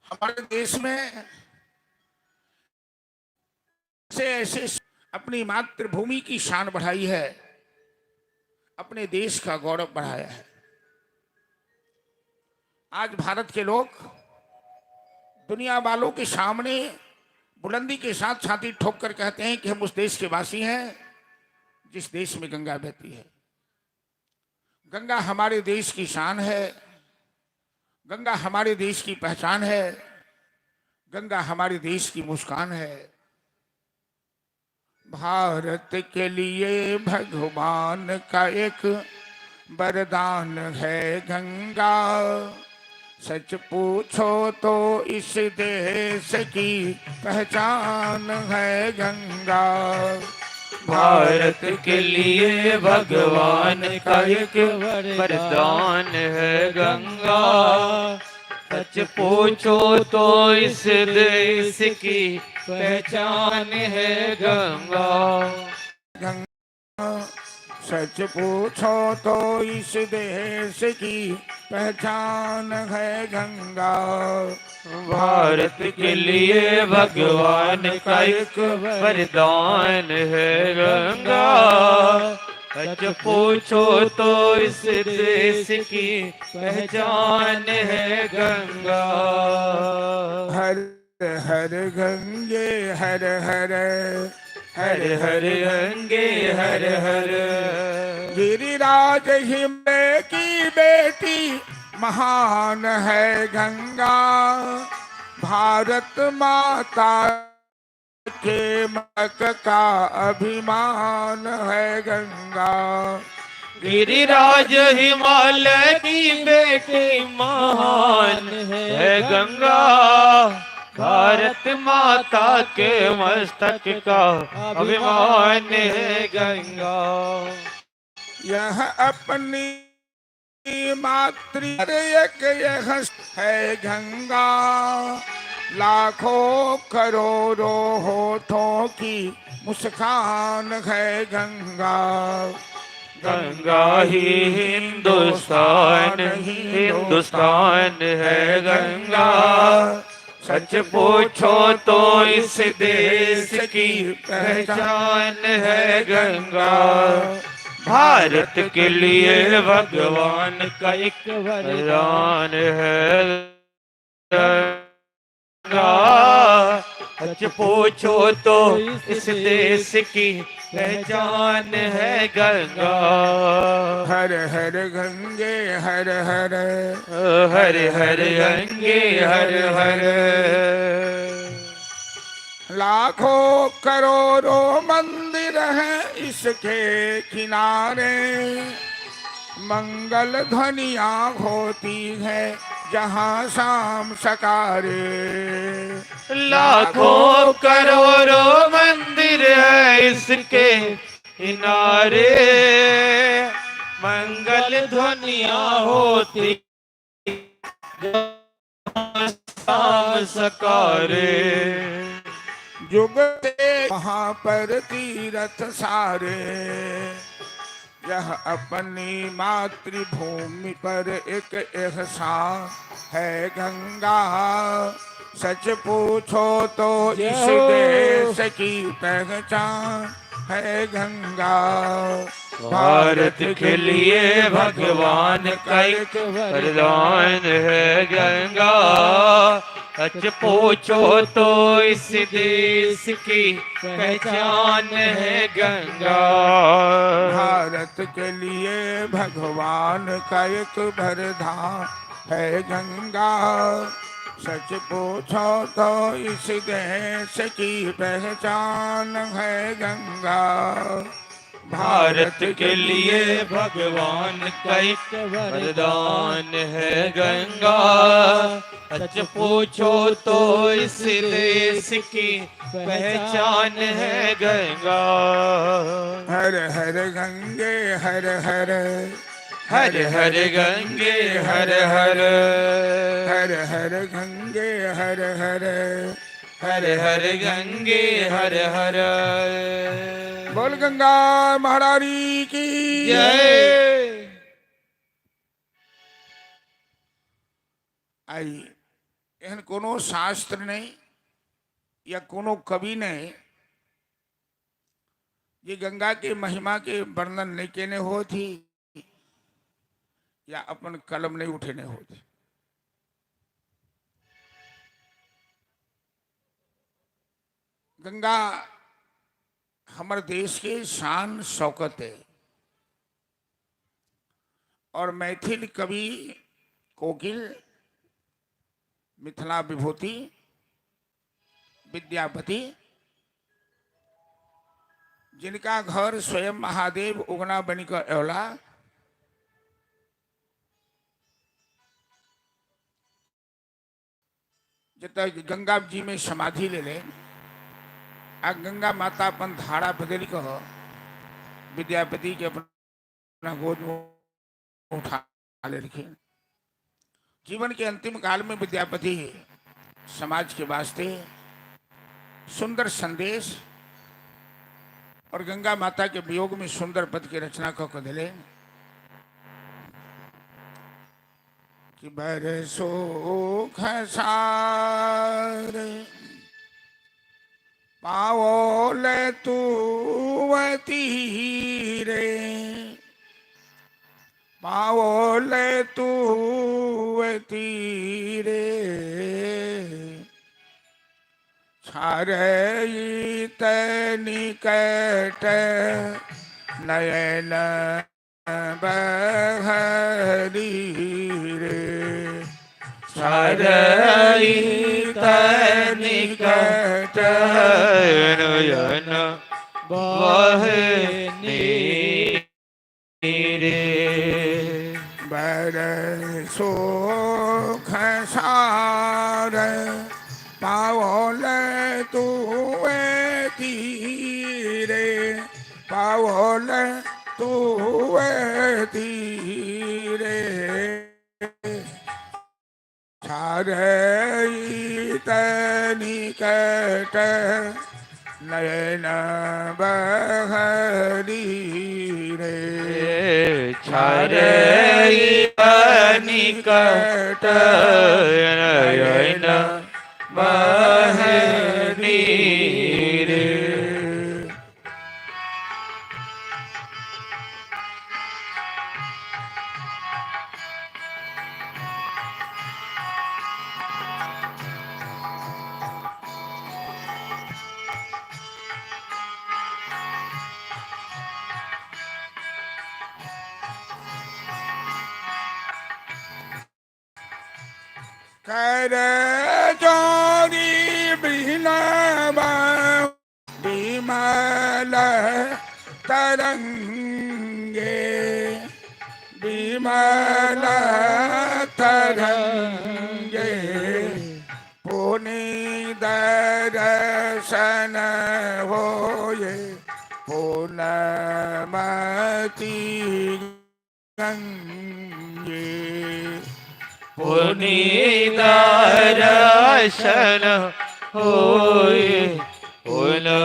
Speaker 2: हमारे देश में ऐसे ऐसे अपनी मातृभूमि की शान बढ़ाई है, अपने देश का गौरव बढ़ाया है। आज भारत के लोग दुनिया वालों के सामने बुलंदी के साथ छाती ठोक कर कहते हैं कि हम उस देश के वासी हैं जिस देश में गंगा बहती है। गंगा हमारे देश की शान है, गंगा हमारे देश की पहचान है, गंगा हमारे देश की मुस्कान है। भारत के लिए भगवान का एक वरदान है गंगा। सच पूछो तो इस देश की पहचान है गंगा।
Speaker 1: भारत के लिए भगवान का एक वरदान है गंगा। सच पूछो तो इस देश की पहचान है गंगा।
Speaker 2: गंगा सच पूछो तो इस देश की पहचान है गंगा।
Speaker 1: भारत के लिए भगवान का एक वरदान है गंगा। सच पूछो तो इस देश की पहचान है गंगा।
Speaker 2: हर हर गंगे हर हर
Speaker 1: हर हर गंगे हर हर।
Speaker 2: गिरिराज हिमले की बेटी महान है गंगा। भारत माता के मक का अभिमान है गंगा।
Speaker 1: गिरिराज हिमालय की बेटी महान है गंगा। भारत माता के मस्तक का अभिमान है गंगा।
Speaker 2: यह अपनी मातृ एक यह है गंगा। लाखों करोड़ों होठों की मुस्कान है गंगा।
Speaker 1: गंगा ही हिंदुस्तान हिंदुस्तान है गंगा। सच पूछो तो इस देश की पहचान है गंगा। भारत के लिए भगवान का एक वरदान है गंगा। सच पूछो तो इस देश की पहचान है गंगा।
Speaker 2: हर हर गंगे हर हर
Speaker 1: हर हर गंगे हर हर।
Speaker 2: लाखों करोड़ों मंदिर हैं इसके किनारे। मंगल ध्वनियाँ होती है जहाँ शाम सकारे।
Speaker 1: लाखों करोड़ों मंदिर है इसके किनारे। मंगल ध्वनियाँ होती शाम सकारे।
Speaker 2: जुग से वहाँ पर तीरथ सारे। यह अपनी मातृभूमि पर एक एहसान है गंगा। सच पूछो तो इस देश की पहचान है गंगा।
Speaker 1: भारत के लिए भगवान का एक वरदान है गंगा। सच पूछो तो इस देश की पहचान है गंगा।
Speaker 2: भारत के लिए भगवान का एक वरदान है गंगा। सच पूछो तो इस देश की पहचान है गंगा।
Speaker 1: भारत के लिए भगवान का एक वरदान है गंगा। सच पूछो तो इस देश की पहचान है गंगा।
Speaker 2: हर हर गंगे हर हर
Speaker 1: हर हर गंगे हर हर।
Speaker 2: हर हर गंगे हर हर
Speaker 1: हर हर गंगे हर हर।
Speaker 2: बोल गंगा महारानी की
Speaker 1: जय।
Speaker 2: आइए एहन कोनो शास्त्र नहीं या कोनो कवि ने ये गंगा के महिमा के वर्णन नहीं केने हो थी या अपन कलम नहीं उठेने हो थी। गंगा हमारे देश के शान शौकत है और मैथिल कवि कोकिल मिथिला विभूति विद्यापति जिनका घर स्वयं महादेव उगना बनी का एवला जब गंगा जी में समाधि ले ले आ गंगा माता अपन धारा बदल कर विद्यापति के अपना गोद में उठा ले रखे। जीवन के अंतिम काल में विद्यापति समाज के वास्ते सुंदर संदेश और गंगा माता के वियोग में सुंदर पद की रचना कर दिले कि बरसो खसारे पाओ ले तू रे पाओ ले तू रे छारे निकट नयन बहरी रे
Speaker 1: छारे निकट नयन बहरी रे
Speaker 2: बरसो खसार पाओल तू तीरे पाओल तू तीरे छारे निकट नयन बहरी रे
Speaker 1: छारे निकट नयन बहरी रे।
Speaker 2: कर जोरी बिलम विमल तरंगे विमल तरंगे पुनि दर्शन होए पूर्णमति गंगे
Speaker 1: पुनीदर्शन होए पूर्णमति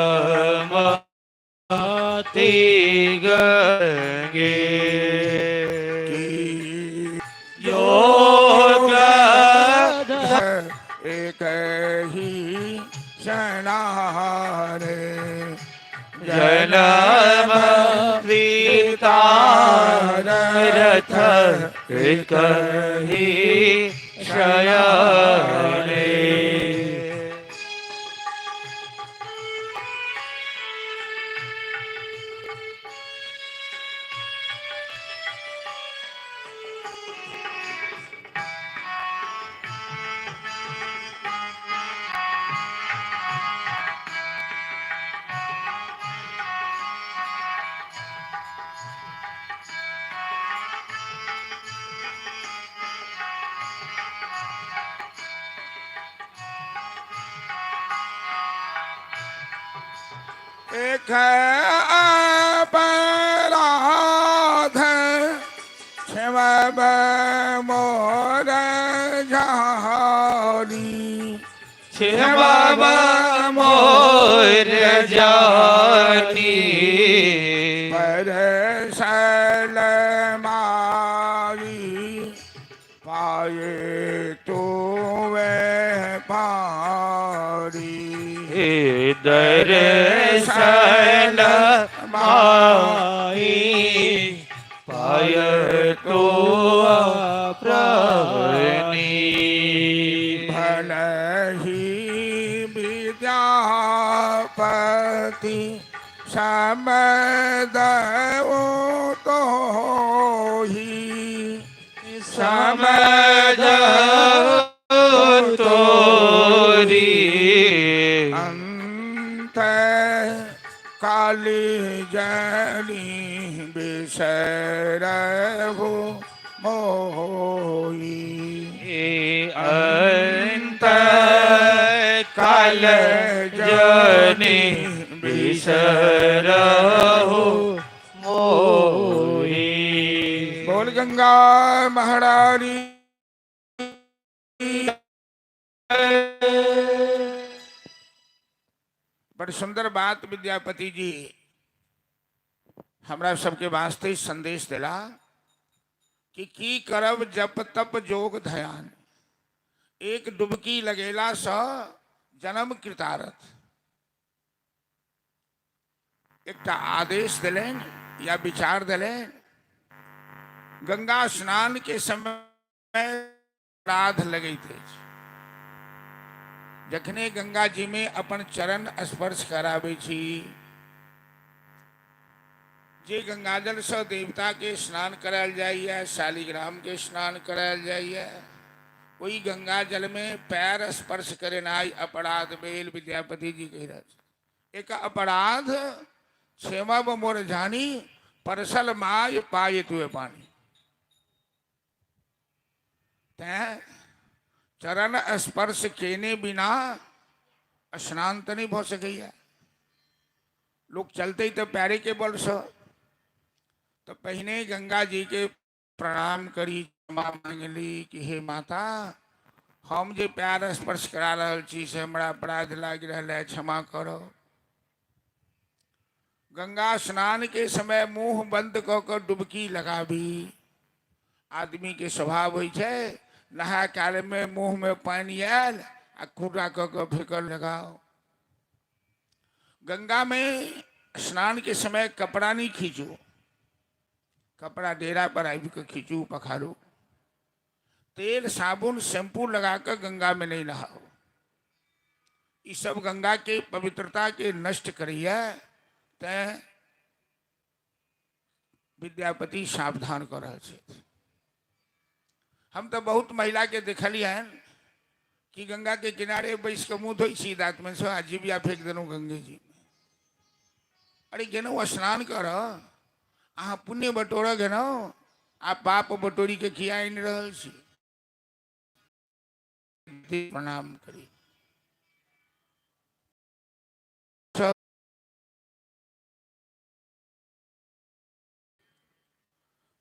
Speaker 1: गंगे योग
Speaker 2: एक ही शनारे
Speaker 1: जन्म रथ एक ही शयने
Speaker 2: एक अपराध क्षम मोर जानी
Speaker 1: बाबा मोर जानी
Speaker 2: पर सलमाई पाए तो वे
Speaker 1: दर्शन माई पाय तो प्रभनी
Speaker 2: भल ही विद्यापति समदो तो ही
Speaker 1: समद तोरी
Speaker 2: अंत काली जनी बिसरहु मोही
Speaker 1: अंत काल जनी बिसरहु मोही।
Speaker 2: बोल गंगा महारानी। बड़ी सुंदर बात विद्यापति जी हमरा सबके वास्ते संदेश दिला कि करब जप तप जोग ध्यान, एक डुबकी लगेला स जन्म कृतारथ। एक आदेश दिलें या विचार दिलें, गंगा स्नान के समय अपराध लगे थे। जखने गंगा जी में अपन चरण स्पर्श करावे छी, जे गंगाजल से देवता के स्नान करायल जाइए, शालिग्राम के स्नान करायल जाइए, वही गंगा जल में पैर स्पर्श करे नाई अपराध बेल। विद्यापति जी कह रहे एक अपराध क्षेमा मोर जानी, परसल माय पाए तुए पानी। चरण स्पर्श केने बिना स्नान तो नहीं हो सके। लोग चलते ही तो पैरे के बल से, तो पहले गंगा जी के प्रणाम करी, क्षमा मांगली कि हे माता, हम जे पैर स्पर्श करा रहा छी से हमरा अपराध लाग रहा है, क्षमा करो। गंगा स्नान के समय मुंह बंद क के डुबकी लगाबी। आदमी के स्वभाव हो नहा काल में मुंह में पानी आयल आ खूटा क के फेंकल लगाओ। गंगा में स्नान के समय कपड़ा नहीं खींचो, कपड़ा डेरा पर आई के खींचू पखारो। तेल साबुन शैम्पू लगा कर गंगा में नहीं नहाओ। ये सब गंगा के पवित्रता के नष्ट करिए। तै विद्यापति सावधान कर रहे थे। हम तो बहुत महिला के देखली हैं कि गंगा के किनारे बैस के मुँह धोई छी, दांत में से अजीबिया फेंक देनू गंगे जी में। अरे गेनो स्नान कर, अहाँ पुण्य बटोर गेनो, आप पाप बटोरी के खिया नहीं रहल छी। प्रणाम करी।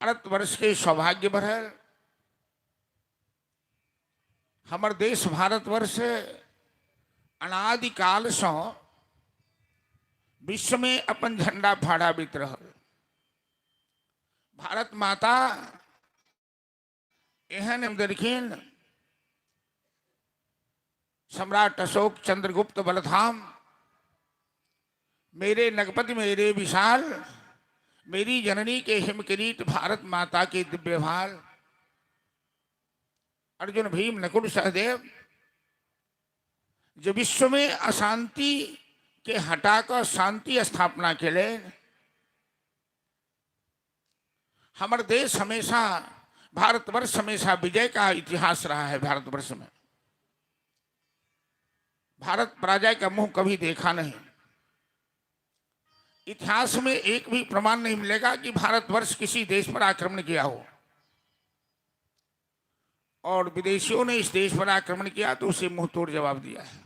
Speaker 2: भारतवर्ष के सौभाग्य बढ़ल। हमार देश भारतवर्ष अनादिकाल से विश्व में अपन झंडा फहरावित रहल। भारत माता एहन हम देखिन, सम्राट अशोक, चंद्रगुप्त, बलधाम, मेरे नगपति मेरे विशाल, मेरी जननी के हिमकिरीट भारत माता के दिव्य भाल, अर्जुन भीम नकुल सहदेव, जो विश्व में अशांति के हटाकर शांति स्थापना के लिए हमारे देश हमेशा, भारतवर्ष हमेशा विजय का इतिहास रहा है। भारतवर्ष में भारत पराजय का मुंह कभी देखा नहीं। इतिहास में एक भी प्रमाण नहीं मिलेगा कि भारतवर्ष किसी देश पर आक्रमण किया हो, और विदेशियों ने इस देश पर आक्रमण किया तो उसे मुंह तोड़ जवाब दिया है।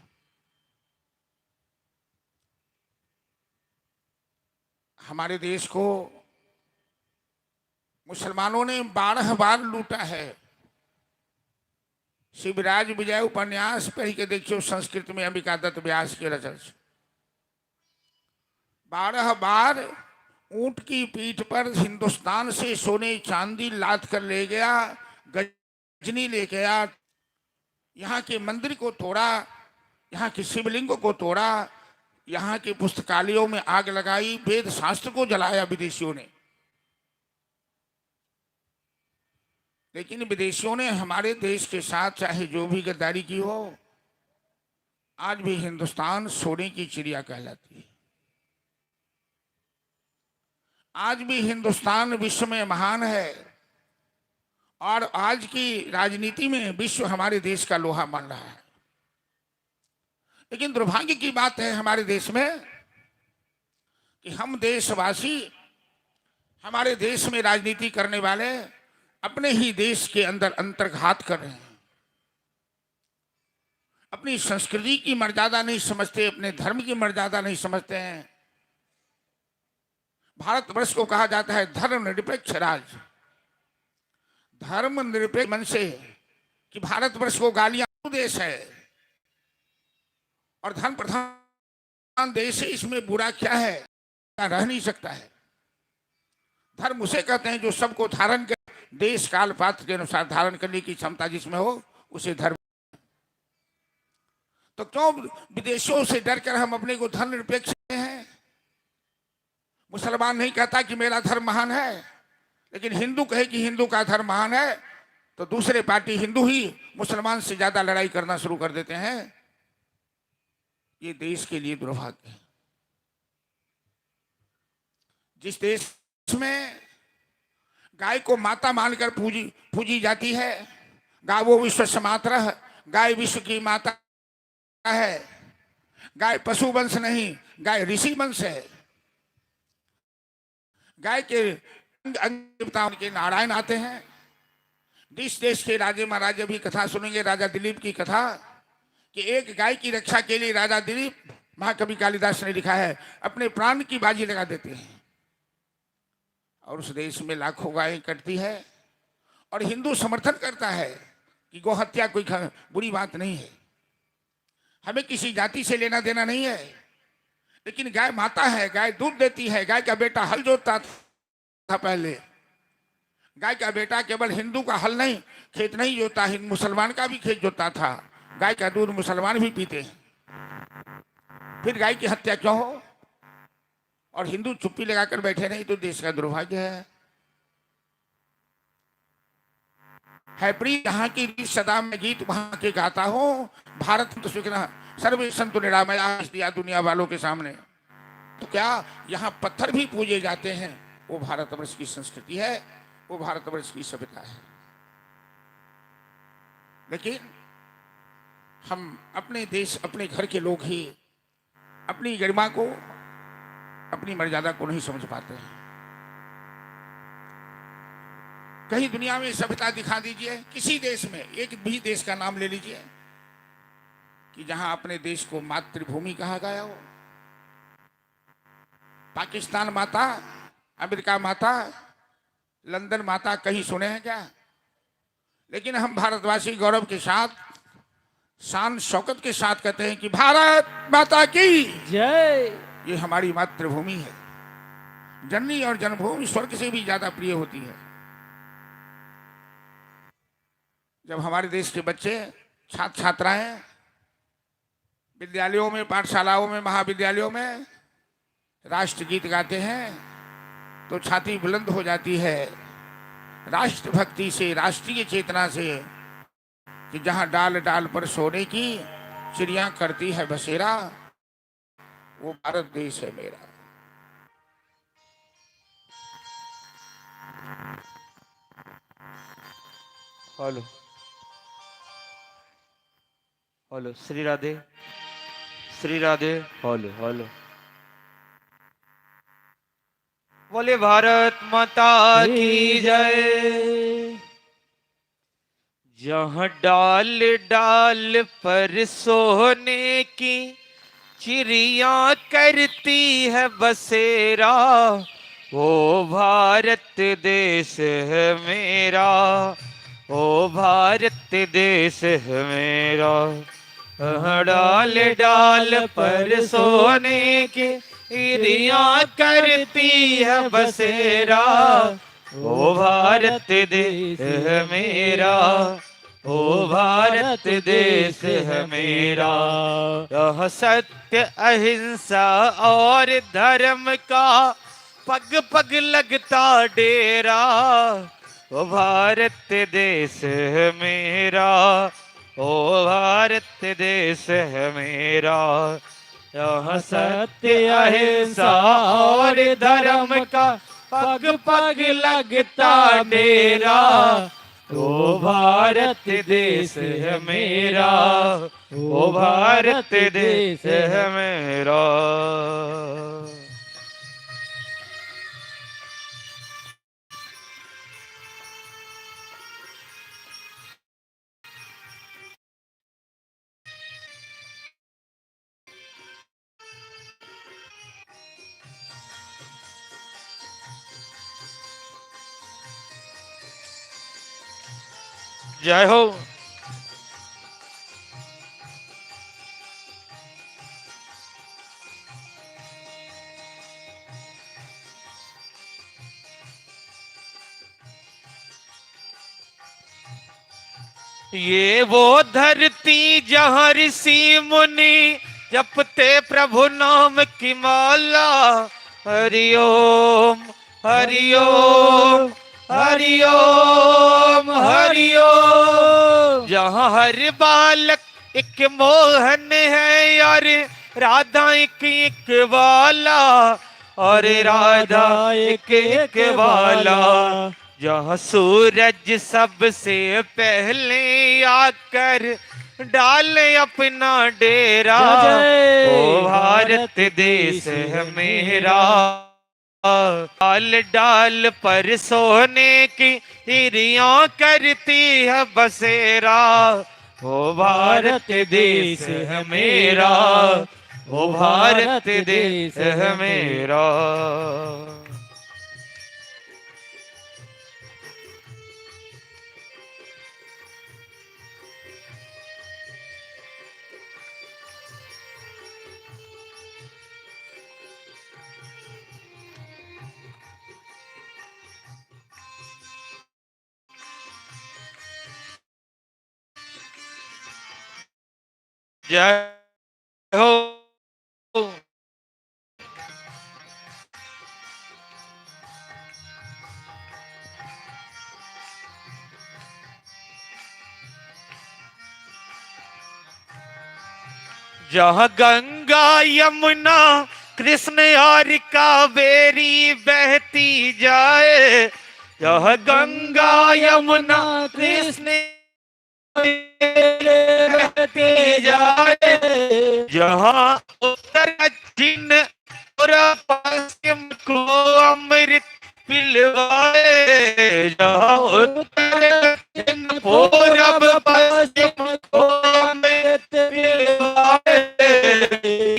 Speaker 2: हमारे देश को मुसलमानों ने 12 बार लूटा है। शिवराज विजय उपन्यास पढ़ के देखियो, संस्कृत में अंबिका दत्त व्यास के रचल। 12 बार ऊंट की पीठ पर हिंदुस्तान से सोने चांदी लाद कर ले गया, गजनी ले गया, यहाँ के मंदिर को तोड़ा, यहाँ के शिवलिंग को तोड़ा, यहाँ के पुस्तकालयों में आग लगाई, वेद शास्त्र को जलाया विदेशियों ने। लेकिन विदेशियों ने हमारे देश के साथ चाहे जो भी गद्दारी की हो, आज भी हिंदुस्तान सोने की चिड़िया कहलाती है। आज भी हिंदुस्तान विश्व में महान है और आज की राजनीति में विश्व हमारे देश का लोहा मान रहा है। लेकिन दुर्भाग्य की बात है हमारे देश में कि हम देशवासी, हमारे देश में राजनीति करने वाले अपने ही देश के अंदर अंतर्घात कर रहे हैं। अपनी संस्कृति की मर्यादा नहीं समझते, अपने धर्म की मर्यादा नहीं समझते हैं। भारतवर्ष को कहा जाता है धर्मनिरपेक्ष राज्य। धर्मनिरपेक्ष मन से कि भारतवर्ष को गालियां देश है और धर्म प्रधान देश है, इसमें बुरा क्या है? रह नहीं सकता है। धर्म उसे कहते हैं जो सबको धारण कर, देश काल पात्र के अनुसार धारण करने की क्षमता जिसमें हो उसे धर्म। तो क्यों विदेशों से डरकर हम अपने को धर्मनिरपेक्ष हैं? मुसलमान नहीं कहता कि मेरा धर्म महान है, लेकिन हिंदू कहे कि हिंदू का धर्म महान है तो दूसरे पार्टी हिंदू ही मुसलमान से ज्यादा लड़ाई करना शुरू कर देते हैं। ये देश के लिए दुर्भाग्य है। जिस देश में गाय को माता मानकर पूजी जाती है, गाय वो विश्व समातरः, गाय विश्व की माता है। गाय पशु वंश नहीं, गाय ऋषि वंश है। गाय के अंग के नारायण आते हैं। जिस देश के राजे महाराजे भी कथा सुनेंगे, राजा दिलीप की कथा, कि एक गाय की रक्षा के लिए राजा दिलीप, महाकवि कालिदास ने लिखा है, अपने प्राण की बाजी लगा देते हैं। और उस देश में लाखों गायें कटती है और हिंदू समर्थन करता है कि गौ हत्या कोई बुरी बात नहीं है, हमें किसी जाति से लेना देना नहीं है। लेकिन गाय माता है, गाय दूध देती है। गाय का बेटा हल जोतता था पहले। गाय का बेटा केवल हिंदू का हल नहीं, खेत नहीं जोता, मुसलमान का भी खेत जोता था। गाय का दूध मुसलमान भी पीते हैं। फिर गाय की हत्या क्यों हो और हिंदू चुप्पी लगाकर बैठे नहीं? तो देश का दुर्भाग्य है प्रिय यहाँ की रीत सदा में गीत वहां के गाता हूँ। भारत तो सुखना सर्वे संतु निरामया दिया दुनिया वालों के सामने। तो क्या यहाँ पत्थर भी पूजे जाते हैं? वो भारतवर्ष की संस्कृति है, वो भारतवर्ष की सभ्यता है। लेकिन हम अपने देश, अपने घर के लोग ही अपनी गरिमा को, अपनी मर्यादा को नहीं समझ पाते हैं। कहीं दुनिया में सभ्यता दिखा दीजिए, किसी देश में, एक भी देश का नाम ले लीजिए कि जहां अपने देश को मातृभूमि कहा गया हो। पाकिस्तान माता, अमेरिका माता, लंदन माता कहीं सुने हैं क्या? लेकिन हम भारतवासी गौरव के साथ, शान शौकत के साथ कहते हैं कि भारत माता की
Speaker 3: जय।
Speaker 2: ये हमारी मातृभूमि है। जननी और जन्मभूमि स्वर्ग से भी ज्यादा प्रिय होती है। जब हमारे देश के बच्चे, छात्र छात्राएं विद्यालयों में, पाठशालाओं में, महाविद्यालयों में राष्ट्रगीत गाते हैं तो छाती बुलंद हो जाती है राष्ट्रभक्ति से, राष्ट्रीय चेतना से, कि जहां डाल डाल पर सोने की चिड़िया करती है बसेरा, वो भारत देश है मेरा।
Speaker 1: Hello hello, Shri Radhe, Shri Radhe. Hello hello. बोले भारत माता की जय। जहाँ डाल डाल पर सोने की चिड़िया करती है बसेरा, वो भारत देश है मेरा, ओ भारत देश है मेरा। डाल डाल पर सोने की चिड़िया करती है बसेरा, ओ भारत देश है मेरा। ओ भारत देश है मेरा, यह सत्य अहिंसा और धर्म का पग पग लगता डेरा। ओ भारत देश है मेरा, ओ भारत देश है मेरा, यह सत्य अहिंसा और धर्म का पग पग लगता डेरा। ओ भारत देश है मेरा, ओ भारत देश है मेरा। जय हो। ये वो धरती जहाँ ऋषि मुनि जपते प्रभु नाम की माला। हरिओम हरिओम हरिओम हरिओम। जहाँ हर बालक एक मोहन है और राधा एक एक वाला, और राधा एक एक वाला। जहाँ सूरज सबसे पहले आकर डाले अपना डेरा। ओ भारत देश है मेरा, डाल डाल पर सोने की चिड़ियाँ करती है बसेरा। ओ भारत देश है मेरा, ओ भारत देश है मेरा। जय हो। जहाँ गंगा यमुना कृष्ण और कावेरी बहती जाए। जहाँ गंगा यमुना कृष्ण बहती जाए। जहाँ उत्तर दक्षिण और पश्चिम को अमृत पिलवाए। जहाँ उत्तर दक्षिण पूरब पश्चिम को अमृत पिलवाए।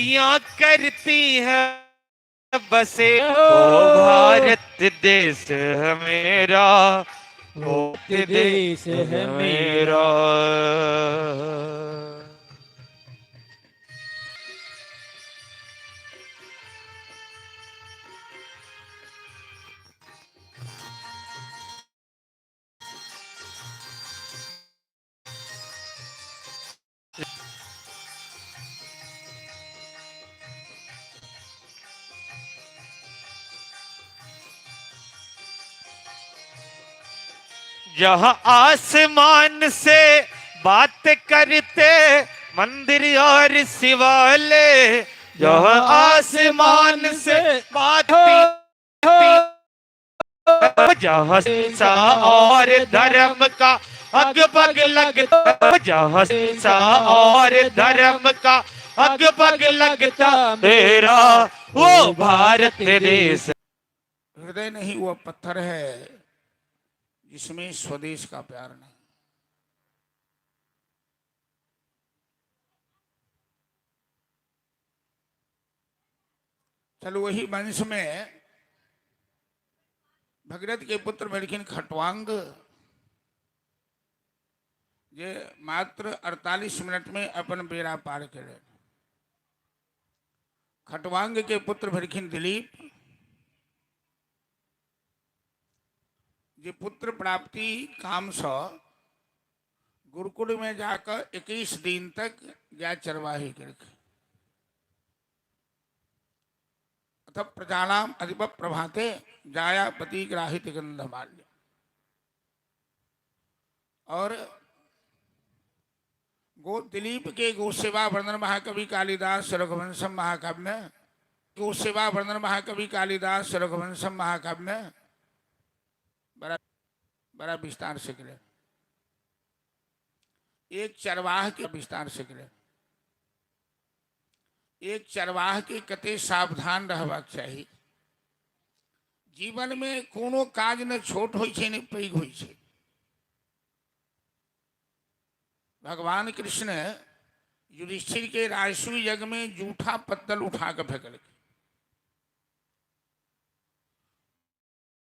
Speaker 1: यहाँ करती है बसे। ओ भारत देश है मेरा, ओ देश है मेरा। जहाँ आसमान से बात करते मंदिर और शिवाले। जहाँ आसमान से बात जहाँ सा और धर्म का अग बग लगता। जहाँ सा और धर्म का अग बग लगता तेरा, वो भारत देश।
Speaker 2: हृदय नहीं वो पत्थर है जिसमें स्वदेश का प्यार नहीं। चलो वही वंश में भगीरथ के पुत्र बड़किन खटवांग ये मात्र 48 मिनट में अपन बेड़ा पार करे। खटवांग के पुत्र भड़किन दिलीप जे पुत्र प्राप्ति काम स गुरुकुल में जाकर 21 दिन तक गाय चरवाही के रखे। अतः प्रजानाम अधिप प्रभाते जायापति ग्राहित गंधमाल्य। और गो दिलीप के गो सेवा वर्णन महाकवि कालिदास रघुवंशम महाकाव्य में, गो सेवा वर्णन महाकवि कालिदास रघुवंशम महाकाव्य में बड़ा बड़ा विस्तार से करें। एक चरवाह के विस्तार से करें। एक चरवाह के कते सावधान रहबाक चाहिए। जीवन में कोनो काज न छोट होय छै न पैघ होय छै। भगवान कृष्ण युधिष्ठिर के राजसूय यज्ञ में जूठा पत्तल उठा कर फेंकल।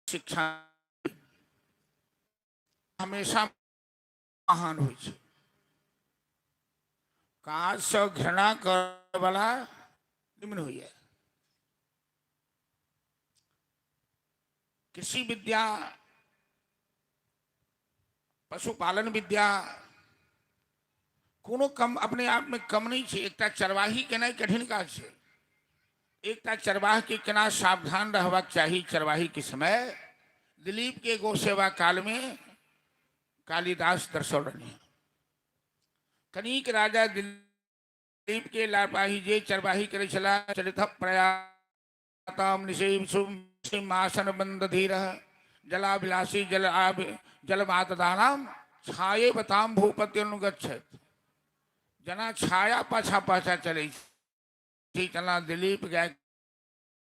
Speaker 2: शिक्षा हमेशा महान होय छै। काज से घृणा करय वाला निम्न होइए। कृषि विद्या, पशुपालन विद्या कोनो कम अपने आप में कम नहीं है। एकटा चरवाही केना कठिन काज है। एकटा चरवाह के केना सावधान रहबाक चाहिए। चरवाही के समय दिलीप के गौ सेवा काल में कालिदास दर्शौलनि। कनिक राजा दिलीप के लापाही जे चरवाही करे चला चलित प्रयाताम निषेमासन बंद धीर जलाभिलाषी जल मातदानाम छाये बताम भूपति अनुगच्छत। जना छाया पाछा पाछा चले चला दिलीप गाय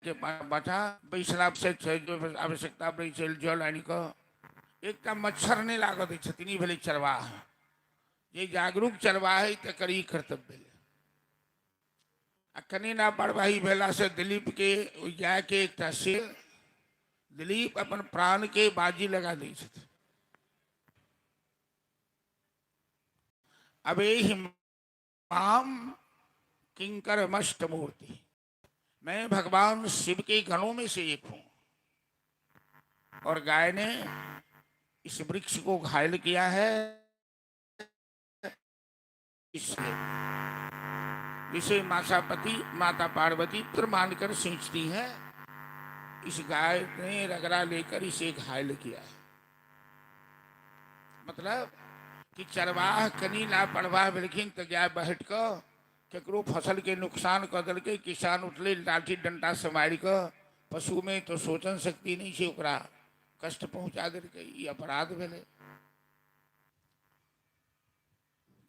Speaker 2: के पाछा बैसला से जो आवश्यकता पड़ी चल जल आनि क एकटा मच्छर नहीं लागत छथिन भेले चरवाह। ये जागरूक चरवाह है तो करी कर्तव्य। कनी ना परवाही भेला से दिलीप के गाय के एकटा शेर दिलीप अपन प्राण के बाजी लगा दी छथिन। अबे हिमाम किंकर मष्ट मूर्ति, मैं भगवान शिव के गणों में से एक हूं। और गाय ने इस वृक्ष को घायल किया है। इसलिए जिसे माता पार्वती पुत्र मानकर सींचती है, इस गाय ने रगड़ा लेकर इसे घायल किया है। मतलब कि चरवाह कनी लापरवाह बिलखिन तो गाय बैठ कर केकरो फसल के नुकसान कर दल के किसान उठले लाठी डंडा से मार कर पशु में तो सोचन शक्ति नहीं से ओकरा कष्ट पहुंचा दे के ये अपराध भेले।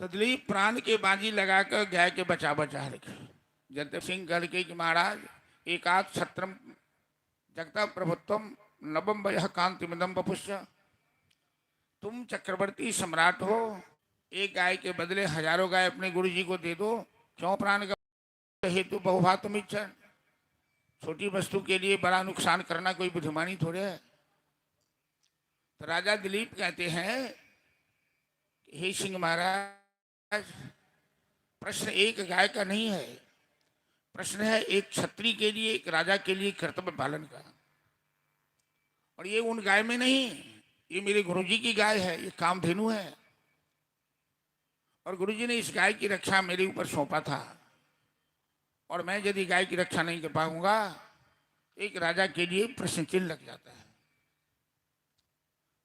Speaker 2: तो दिलीप प्राण के बाजी लगाकर गाय के बचा रखे। जयदेव सिंह गढ़ के कि महाराज एकात छत्रम जगता प्रभुत्वम नवम वयः कांतिमिदम वपुष्य। तुम चक्रवर्ती सम्राट हो, एक गाय के बदले हजारों गाय अपने गुरु जी को दे दो। क्यों प्राण का हेतु बहुभातुम इच्छा। छोटी वस्तु के लिए बड़ा नुकसान करना कोई बुद्धिमानी थोड़े है। तो राजा दिलीप कहते हैं हे सिंह महाराज, प्रश्न एक गाय का नहीं है, प्रश्न है एक क्षत्रिय के लिए, एक राजा के लिए कर्तव्य पालन का। और ये उन गाय में नहीं, ये मेरे गुरुजी की गाय है, ये कामधेनु है। और गुरुजी ने इस गाय की रक्षा मेरे ऊपर सौंपा था। और मैं यदि गाय की रक्षा नहीं कर पाऊंगा, एक राजा के लिए प्रश्न चिन्ह लग जाता है।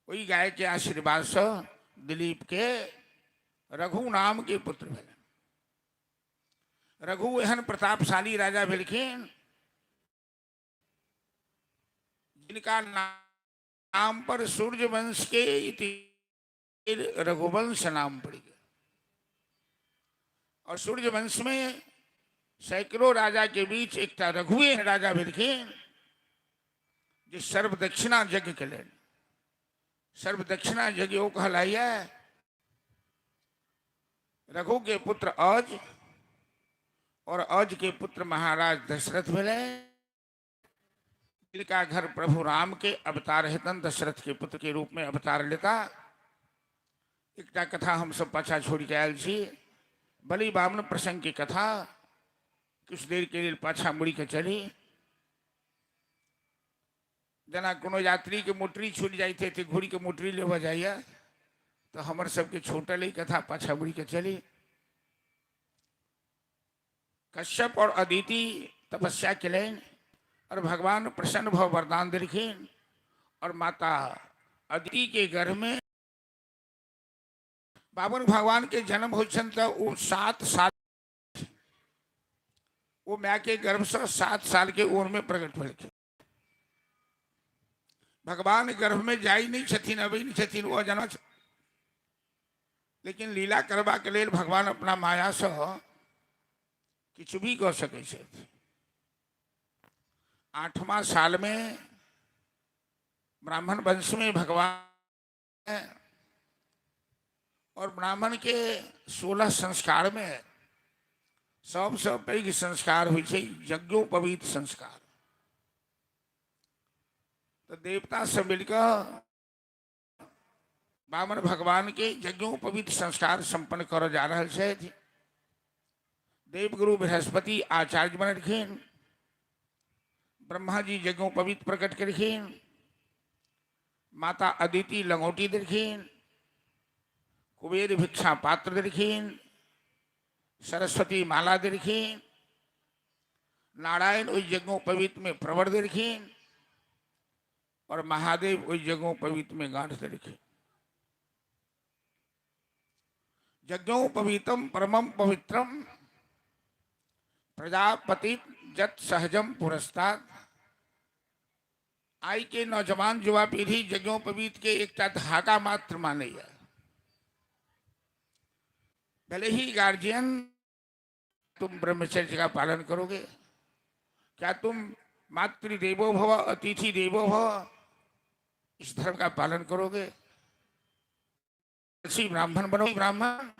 Speaker 2: वही गाय के आशीर्वाद से दिलीप के रघु नाम के पुत्र भेल। रघु एहन प्रतापशाली राजा भेलखिन जिनका नाम पर सूर्य वंश के रघुवंश नाम पड़ गया। और सूर्य वंश में सैकड़ों राजा के बीच एक रघु राजा भेलखिन जो सर्व दक्षिणा यज्ञ कले। सर्व दक्षिणा यज्ञ कहलाइए। रघु के पुत्र अज और अज के पुत्र महाराज दशरथ भेले, जिनका घर प्रभु राम के अवतार हेतन दशरथ के पुत्र के रूप में अवतार लेता। एकटा कथा हम सब पाछा छोड़ के आयल छी, बलि बामन प्रसंग की कथा। कुछ देर के लिए पाछा मुड़ी के चली। जना कोनो यात्री के मोटरी छूट जाते थे, घोड़ी के मोटरी लेवा जाइए तो हमर सबके छोटल ही कथा पाछा बुड़ी के चली। कश्यप और अदिति तपस्या किलेन और भगवान प्रसन्न भव वरदान दिलखिन और माता अदिति के गर्भ में बाबन भगवान के जन्म हो वो 7 साल वो माँ के गर्भ से 7 साल के उम्र में प्रकट भल के भगवान गर्भ में जाई नहीं छथिन अभी नहीं छथिन वो जन्म लेकिन लीला करवा के लिए भगवान अपना माया से किछु भी कर सके छे। 8वां साल में ब्राह्मण वंश में भगवान है और ब्राह्मण के 16 संस्कार में सबसे पैघ संस्कार हुई छे यज्ञोपवीत संस्कार। तो देवता सब मिलकर बामन भगवान के यज्ञोपवीत संस्कार संपन्न कर जा रहा है। देवगुरु बृहस्पति आचार्य बनखिन, ब्रह्मा जी यज्ञोपवीत प्रकट करखिन, माता अदिति लंगोटी दिलखिन, कुबेर भिक्षा पात्र दिलखिन, सरस्वती माला दिलखिन, नारायण उस यज्ञोपवीत में प्रवर दिलखिन और महादेव उस यज्ञोपवीत में गांठ दिलखिन। यज्ञोपवीतम परमम पवित्रम प्रजापति जत सहजम पुरस्ताद। आई के नौजवान युवा पीढ़ी यज्ञोपवीत के एक धागा मात्र माने। भले ही गार्जियन तुम ब्रह्मचर्य का पालन करोगे, क्या तुम मातृदेवो भव अतिथि देवो भव इस धर्म का पालन करोगे? तपस्वी ब्राह्मण बनो, ब्राह्मण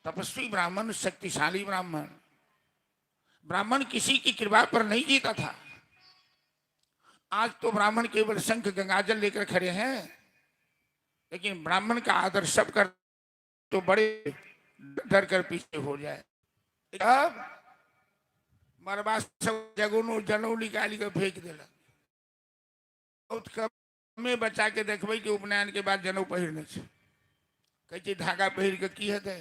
Speaker 2: तपस्वी ब्राह्मण शक्तिशाली ब्राह्मण। ब्राह्मण किसी की कृपा पर नहीं जीता था। आज तो ब्राह्मण केवल शंख गंगाजल लेकर खड़े हैं, लेकिन ब्राह्मण का आदर सब कर तो बड़े डर कर पीछे हो जाए। अब मरबा सब जगुनु जनऊ निकाली के फेंक देला। बहुत कम में बचा के देखबे कि उपनयन के बाद जनऊ पहिरने से कहे धागा पहिर के की हेतै,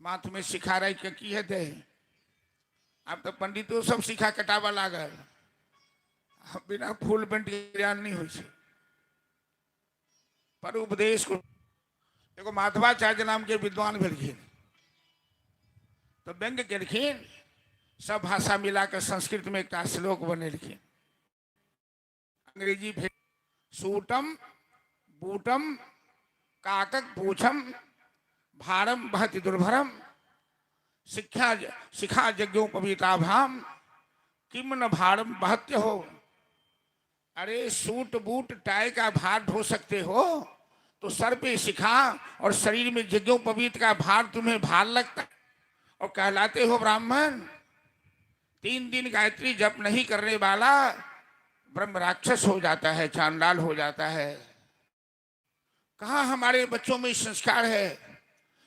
Speaker 2: माथ में शिखा रख के की हेतै। अब तो पंडितों सब शिखा कटावा लागल, बिना फूल पेंट के ज्ञान नहीं हो। पर उपदेश को एगो माधवाचार्य नाम के विद्वान भेलखिन, तो व्यंग केलखिन, सब भाषा मिलाकर संस्कृत में एक श्लोक बनेलखिन। अंग्रेजी भेल सूटम बूटम काकक पूछम भारम बहति दुर्भरम शिक्षा शिखा यज्ञोपवीताभाम किम न भारम बहत्य हो। अरे सूट बूट टाई का भार ढो सकते हो तो सर पे शिखा और शरीर में यज्ञोपवीत का भार तुम्हें भार लगता और कहलाते हो ब्राह्मण। 3 दिन गायत्री जप नहीं करने वाला ब्रह्म राक्षस हो जाता है, चांडाल हो जाता है। कहाँ हमारे बच्चों में संस्कार है?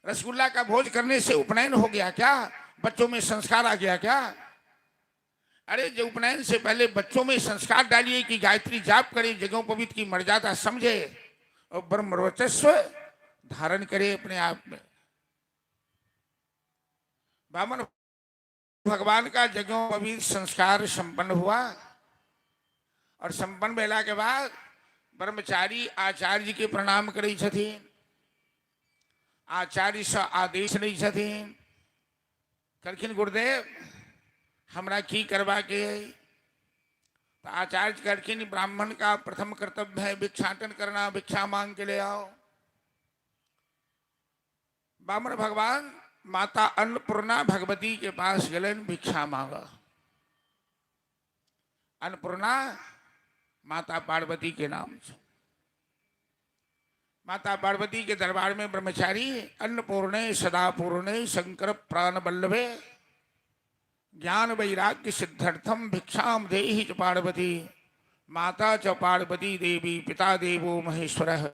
Speaker 2: रसगुल्ला का भोज करने से उपनयन हो गया क्या? बच्चों में संस्कार आ गया क्या? अरे जो उपनयन से पहले बच्चों में संस्कार डालिए कि गायत्री जाप करे, यज्ञोपवीत की मर्यादा समझे और ब्रह्म वर्चस्व धारण करे अपने आप में। बामन भगवान का यज्ञोपवीत संस्कार संपन्न हुआ और संपन्न भेला के बाद ब्रह्मचारी आचार्य के प्रणाम करे छथिन। आचार्य से आदेश नहीं छथिन, कहलखिन गुरुदेव हमरा की करवा के है? तो आचार्य कहलखिन ब्राह्मण का प्रथम कर्तव्य है भिक्षाटन करना, भिक्षा मांग के ले आओ। बामन भगवान माता अन्नपूर्णा भगवती के पास गए भिक्षा मांगा। अन्नपूर्णा माता पार्वती के नाम से। माता पार्वती के दरबार में ब्रह्मचारी अन्नपूर्णे सदा पूर्णे शंकर प्राण बल्लभे ज्ञान वैराग्य सिद्धार्थम भिक्षाम देहि च पार्वती माता च पार्वती देवी पिता देवो महेश्वरः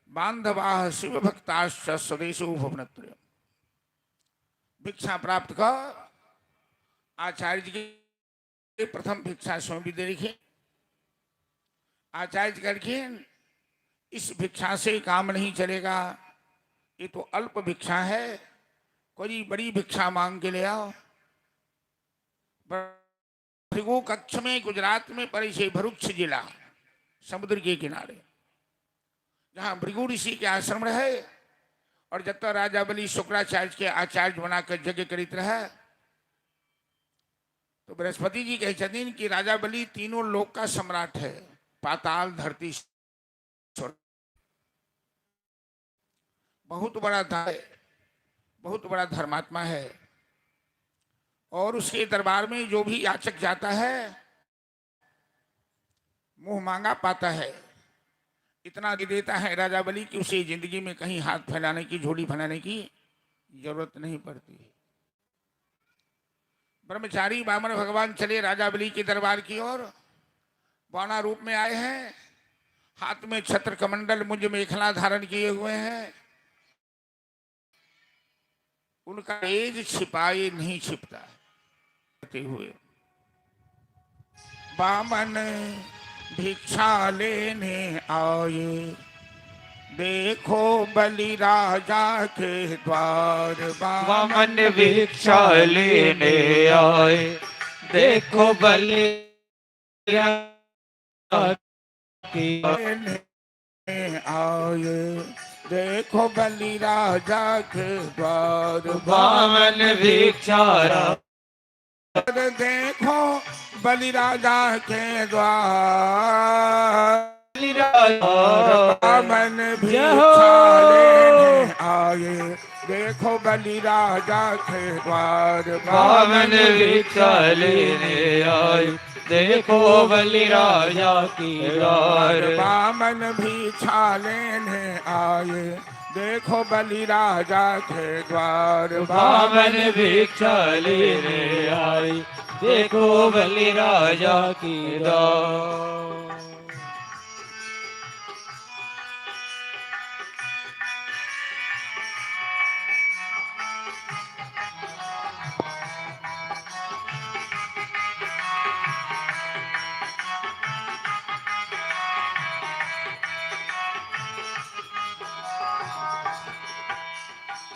Speaker 2: बांधवाः शिव भक्ताश्च स्वदेशो भुवनत्रयम्। भिक्षा प्राप्त कर आचार्य जी के प्रथम भिक्षा स्वयं भी देखिए। आचार्य कहलखिन इस भिक्षा से काम नहीं चलेगा, ये तो अल्प भिक्षा है, कोई बड़ी भिक्षा मांग के ले आओ। भृगु कच्छ में गुजरात में पड़े से भरूच जिला समुद्र के किनारे, जहां भृगु ऋषि के आश्रम रहे और जब तक राजा बलि शुक्राचार्य के आचार्य बनाकर यज्ञ करित रहा, तो बृहस्पति जी कहते कि राजा बलि तीनों लोक का सम्राट है, पाताल धरती स्वर्ग। बहुत बड़ा बहुत बड़ा धर्मात्मा है, और उसके दरबार में जो भी याचक जाता है मुंह मांगा पाता है। इतना दे देता है राजा बलि कि उसे जिंदगी में कहीं हाथ फैलाने की, झोली फैलाने की जरूरत नहीं पड़ती। ब्रह्मचारी वामन भगवान चले राजा बलि के दरबार की ओर, बाना रूप में आए हैं, हाथ में छत्र कमंडल मुंज मेखला धारण किए हुए हैं। उनका तेज छिपाए नहीं छिपता हुए। वामन भिक्षा लेने आए, देखो बलि राजा के द्वार।
Speaker 1: वामन भिक्षा लेने आए, देखो बलि
Speaker 2: आए, देखो बलि राजा के द्वार।
Speaker 1: वामन भिक्षा
Speaker 2: देखो बलि राजा के द्वार। वामन भिक्षा लेने आए, देखो बलि राजा के द्वार।
Speaker 1: वामन भिक्षा लेने आए, देखो बलि राजा की द्वार।
Speaker 2: वामन भिक्षा लेने आए, देखो बलि राजा के द्वार।
Speaker 1: वामन भिक्षा लेने आए, देखो बलि राजा की द्वार।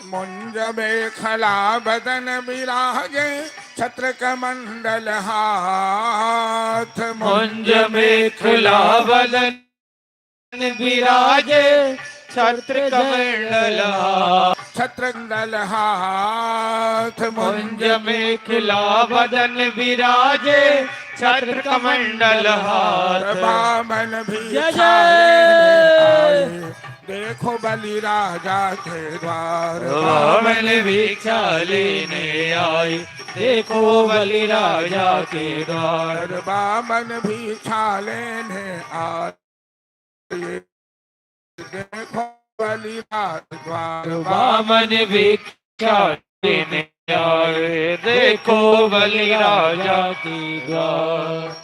Speaker 2: मुंज मेखला बदन विराजे, छत्र कमंडल हाथ।
Speaker 1: मुंज मेखला बदन विराजे, छत्र कमंडल हाथ।
Speaker 2: छत्र कमंडल हाथ।
Speaker 1: मुंज मेखला बदन विराजे, छत्र कमंडल हाथ।
Speaker 2: वामन भिक्षा लेने आए, देखो बलि राजा के द्वार।
Speaker 1: वामन भिक्षा लेने आए, देखो बलि राजा के द्वार।
Speaker 2: वामन भिक्षा लेने आए, देखो बलि राजा द्वार।
Speaker 1: वामन भिक्षा लेने आए, देखो बलि राजा की द्वार।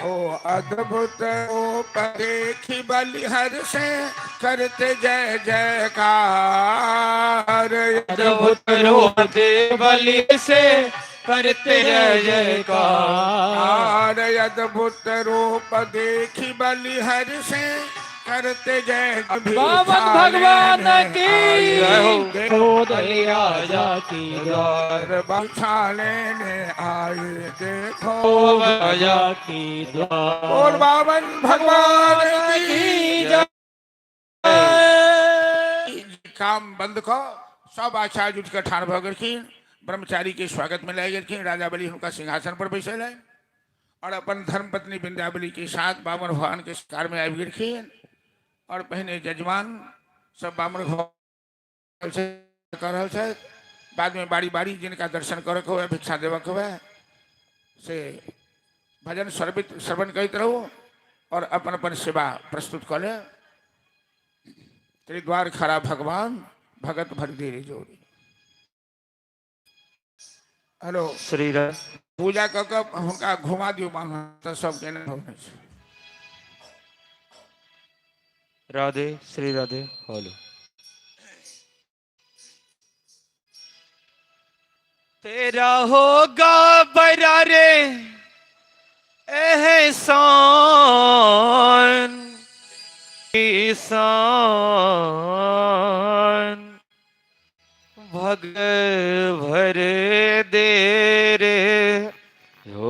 Speaker 2: ओ अद्भुत रूप देखी बलिहर से, करते जय जयकार।
Speaker 1: अद्भुत रूप दे बलि से, करते जय जयकार।
Speaker 2: अद्भुत रूप देखी बलिहर से, करते जय।
Speaker 1: वामन भगवान की देखो बलि राजा की द्वार।
Speaker 2: भिक्षा लेने आए, देखो
Speaker 1: राजा की द्वार।
Speaker 2: और वामन भगवान की जय। काम बंद को सब आचार्य उठकर ठाड़ भगर की ब्रह्मचारी के स्वागत में लाए गए। राजा बलि उनका सिंहासन पर बैठे लाए और अपन धर्म पत्नी विंध्यावली के साथ वामन भगवान के शिकार में आई गिरखी और पहने जजमान सब वामन भगवान से कर रहे थे। बाद में बारी बारी जिनका दर्शन करक हो, भिक्षा देवक हो, से भजन श्रवण करते रहो और अपन अपन सेवा प्रस्तुत कर ले। तेरे द्वार खड़ा भगवान, भगत भर दे रे जोड़ी। हेलो
Speaker 1: श्री राम।
Speaker 2: पूजा कर उनका घुमा दियो मानो तो सब के नहीं।
Speaker 1: राधे श्री राधे। हेलो तेरा होगा बरा रे एहसान, ईसान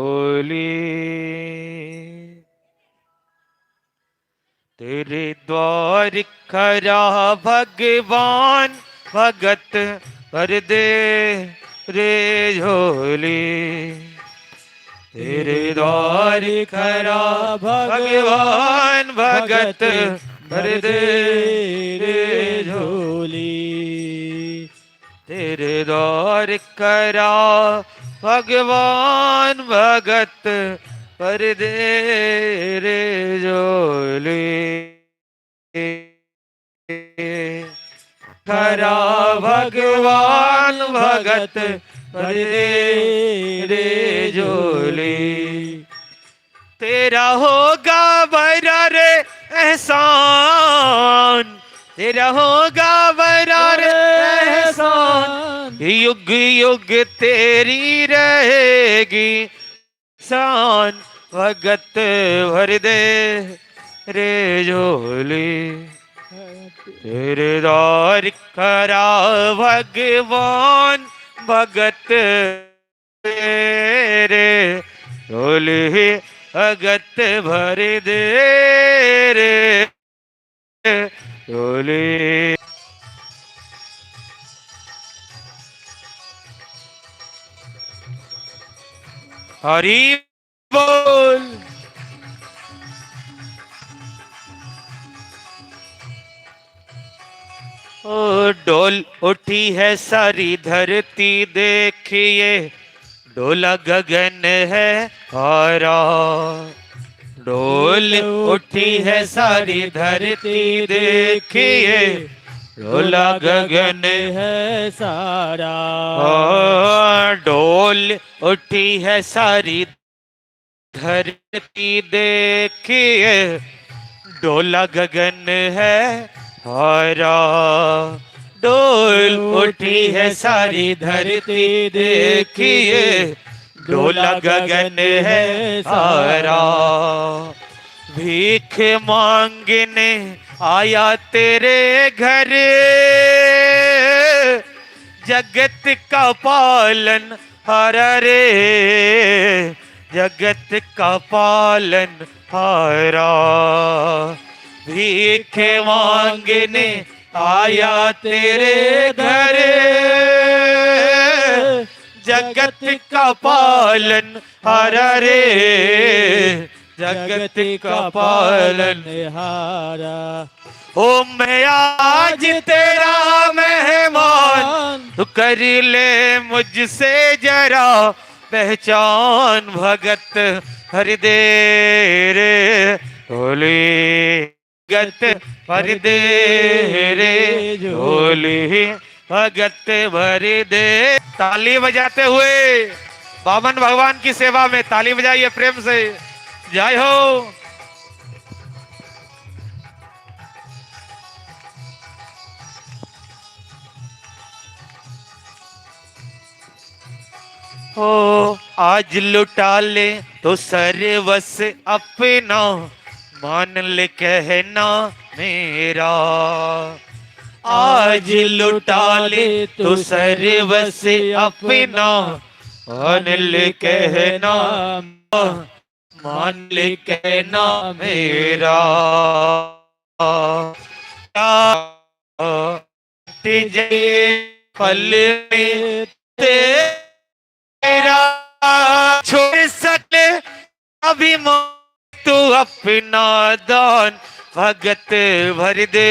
Speaker 1: झोली। तेरे द्वार खरा भगवान, भगत भर दे रे झोली। तेरे द्वार खरा भगवान, भगत भर दे रे झोली। तेरे द्वार खरा भगवान, भगत भर दे रे झोली। खरा भगवान, भगत भर दे रे झोली। तेरा होगा बरा रे एहसान, तेरा होगा बरा रे एहसान। युग युग तेरी रहेगी शान, भगत भर दे रे झोली। तेरे द्वार खरा भगवान, भगत रे झोली। भगत भर दे रे झोली। हरि बोल। ओ डोल उठी है सारी धरती देखिए, डोला गगन है हारा। डोल उठी है सारी धरती देखिए, डोला गगन
Speaker 3: है सारा।
Speaker 1: डोल उठी है सारी धरती देखिए, डोला गगन है हारा। डोल उठी है सारी धरती देखिए, डोला गगन है हारा। भीख मांगने आया तेरे घर, जगत का पालन हारा रे। जगत का पालन हारा। भीख मांगने आया तेरे घर, जगत का पालन हारा रे। जगत का पालन
Speaker 3: हारा।
Speaker 1: ओ मैं आज तेरा मेहमान, तू कर ले मुझसे जरा पहचान। भगत हर दे रे झोली। भगत भर दे रे झोली। भगत भर दे। ताली बजाते हुए बामन भगवान की सेवा में ताली बजाइए प्रेम से। जय हो। हो आज लुटा ले तो सर्वस अपना, मान ले कहना मेरा। आज लुटा ले तो सर्वस अपना, मान ले कहना, मान ले कहना मेरा। तुझे पल में तेरा छोड़ सके अभी तू अपना दान। भगत भर दे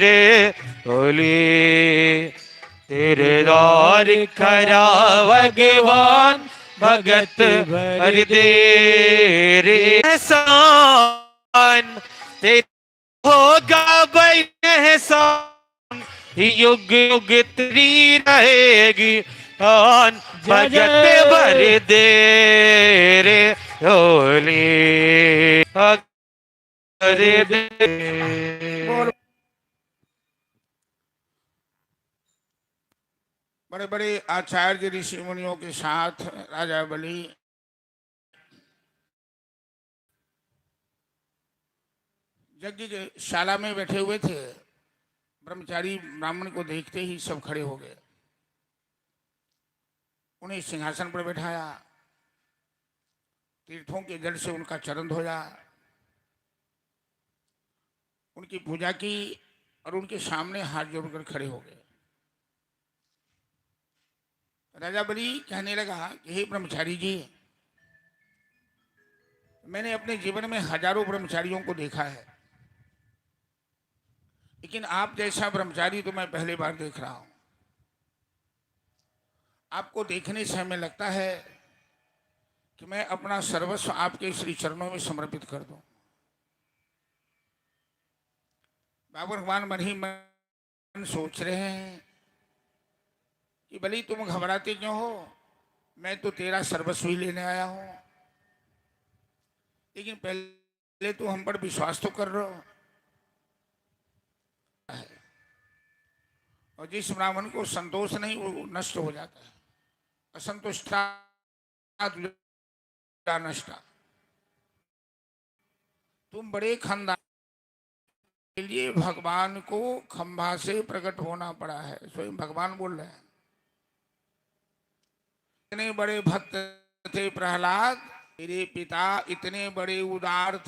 Speaker 1: रे झोली। तेरे द्वार खरा भगवान, भगत भर दे रे एहसान। तेरा होगा भाई एहसान, युग युग तेरी रहेगी शान। भगत भर दे रे झोली। भर दे।
Speaker 2: बड़े बड़े आचार्य ऋषि मुनियों के साथ राजा बलि यज्ञ के शाला में बैठे हुए थे। ब्रह्मचारी ब्राह्मण को देखते ही सब खड़े हो गए। उन्हें सिंहासन पर बैठाया। तीर्थों के जल से उनका चरण धोया, उनकी पूजा की और उनके सामने हाथ जोड़कर खड़े हो गए। राजा बलि कहने लगा कि हे ब्रह्मचारी जी, मैंने अपने जीवन में हजारों ब्रह्मचारियों को देखा है, लेकिन आप जैसा ब्रह्मचारी तो मैं पहली बार देख रहा हूं। आपको देखने से हमें लगता है कि मैं अपना सर्वस्व आपके श्री चरणों में समर्पित कर दूं। बाबा भगवान मन ही मन सोच रहे हैं कि बलि तुम घबराते क्यों हो, मैं तो तेरा सर्वस्व ही लेने आया हूं, लेकिन पहले तो हम पर विश्वास तो कर रहे हो। और जिस ब्राह्मण को संतोष नहीं वो नष्ट हो जाता है, असंतुष्टा नष्टा। तुम बड़े खानदान के लिए भगवान को खंभा से प्रकट होना पड़ा है, स्वयं भगवान बोल रहे हैं। इतने बड़े भक्त थे प्रहलाद, मेरे पिता इतने बड़े उदार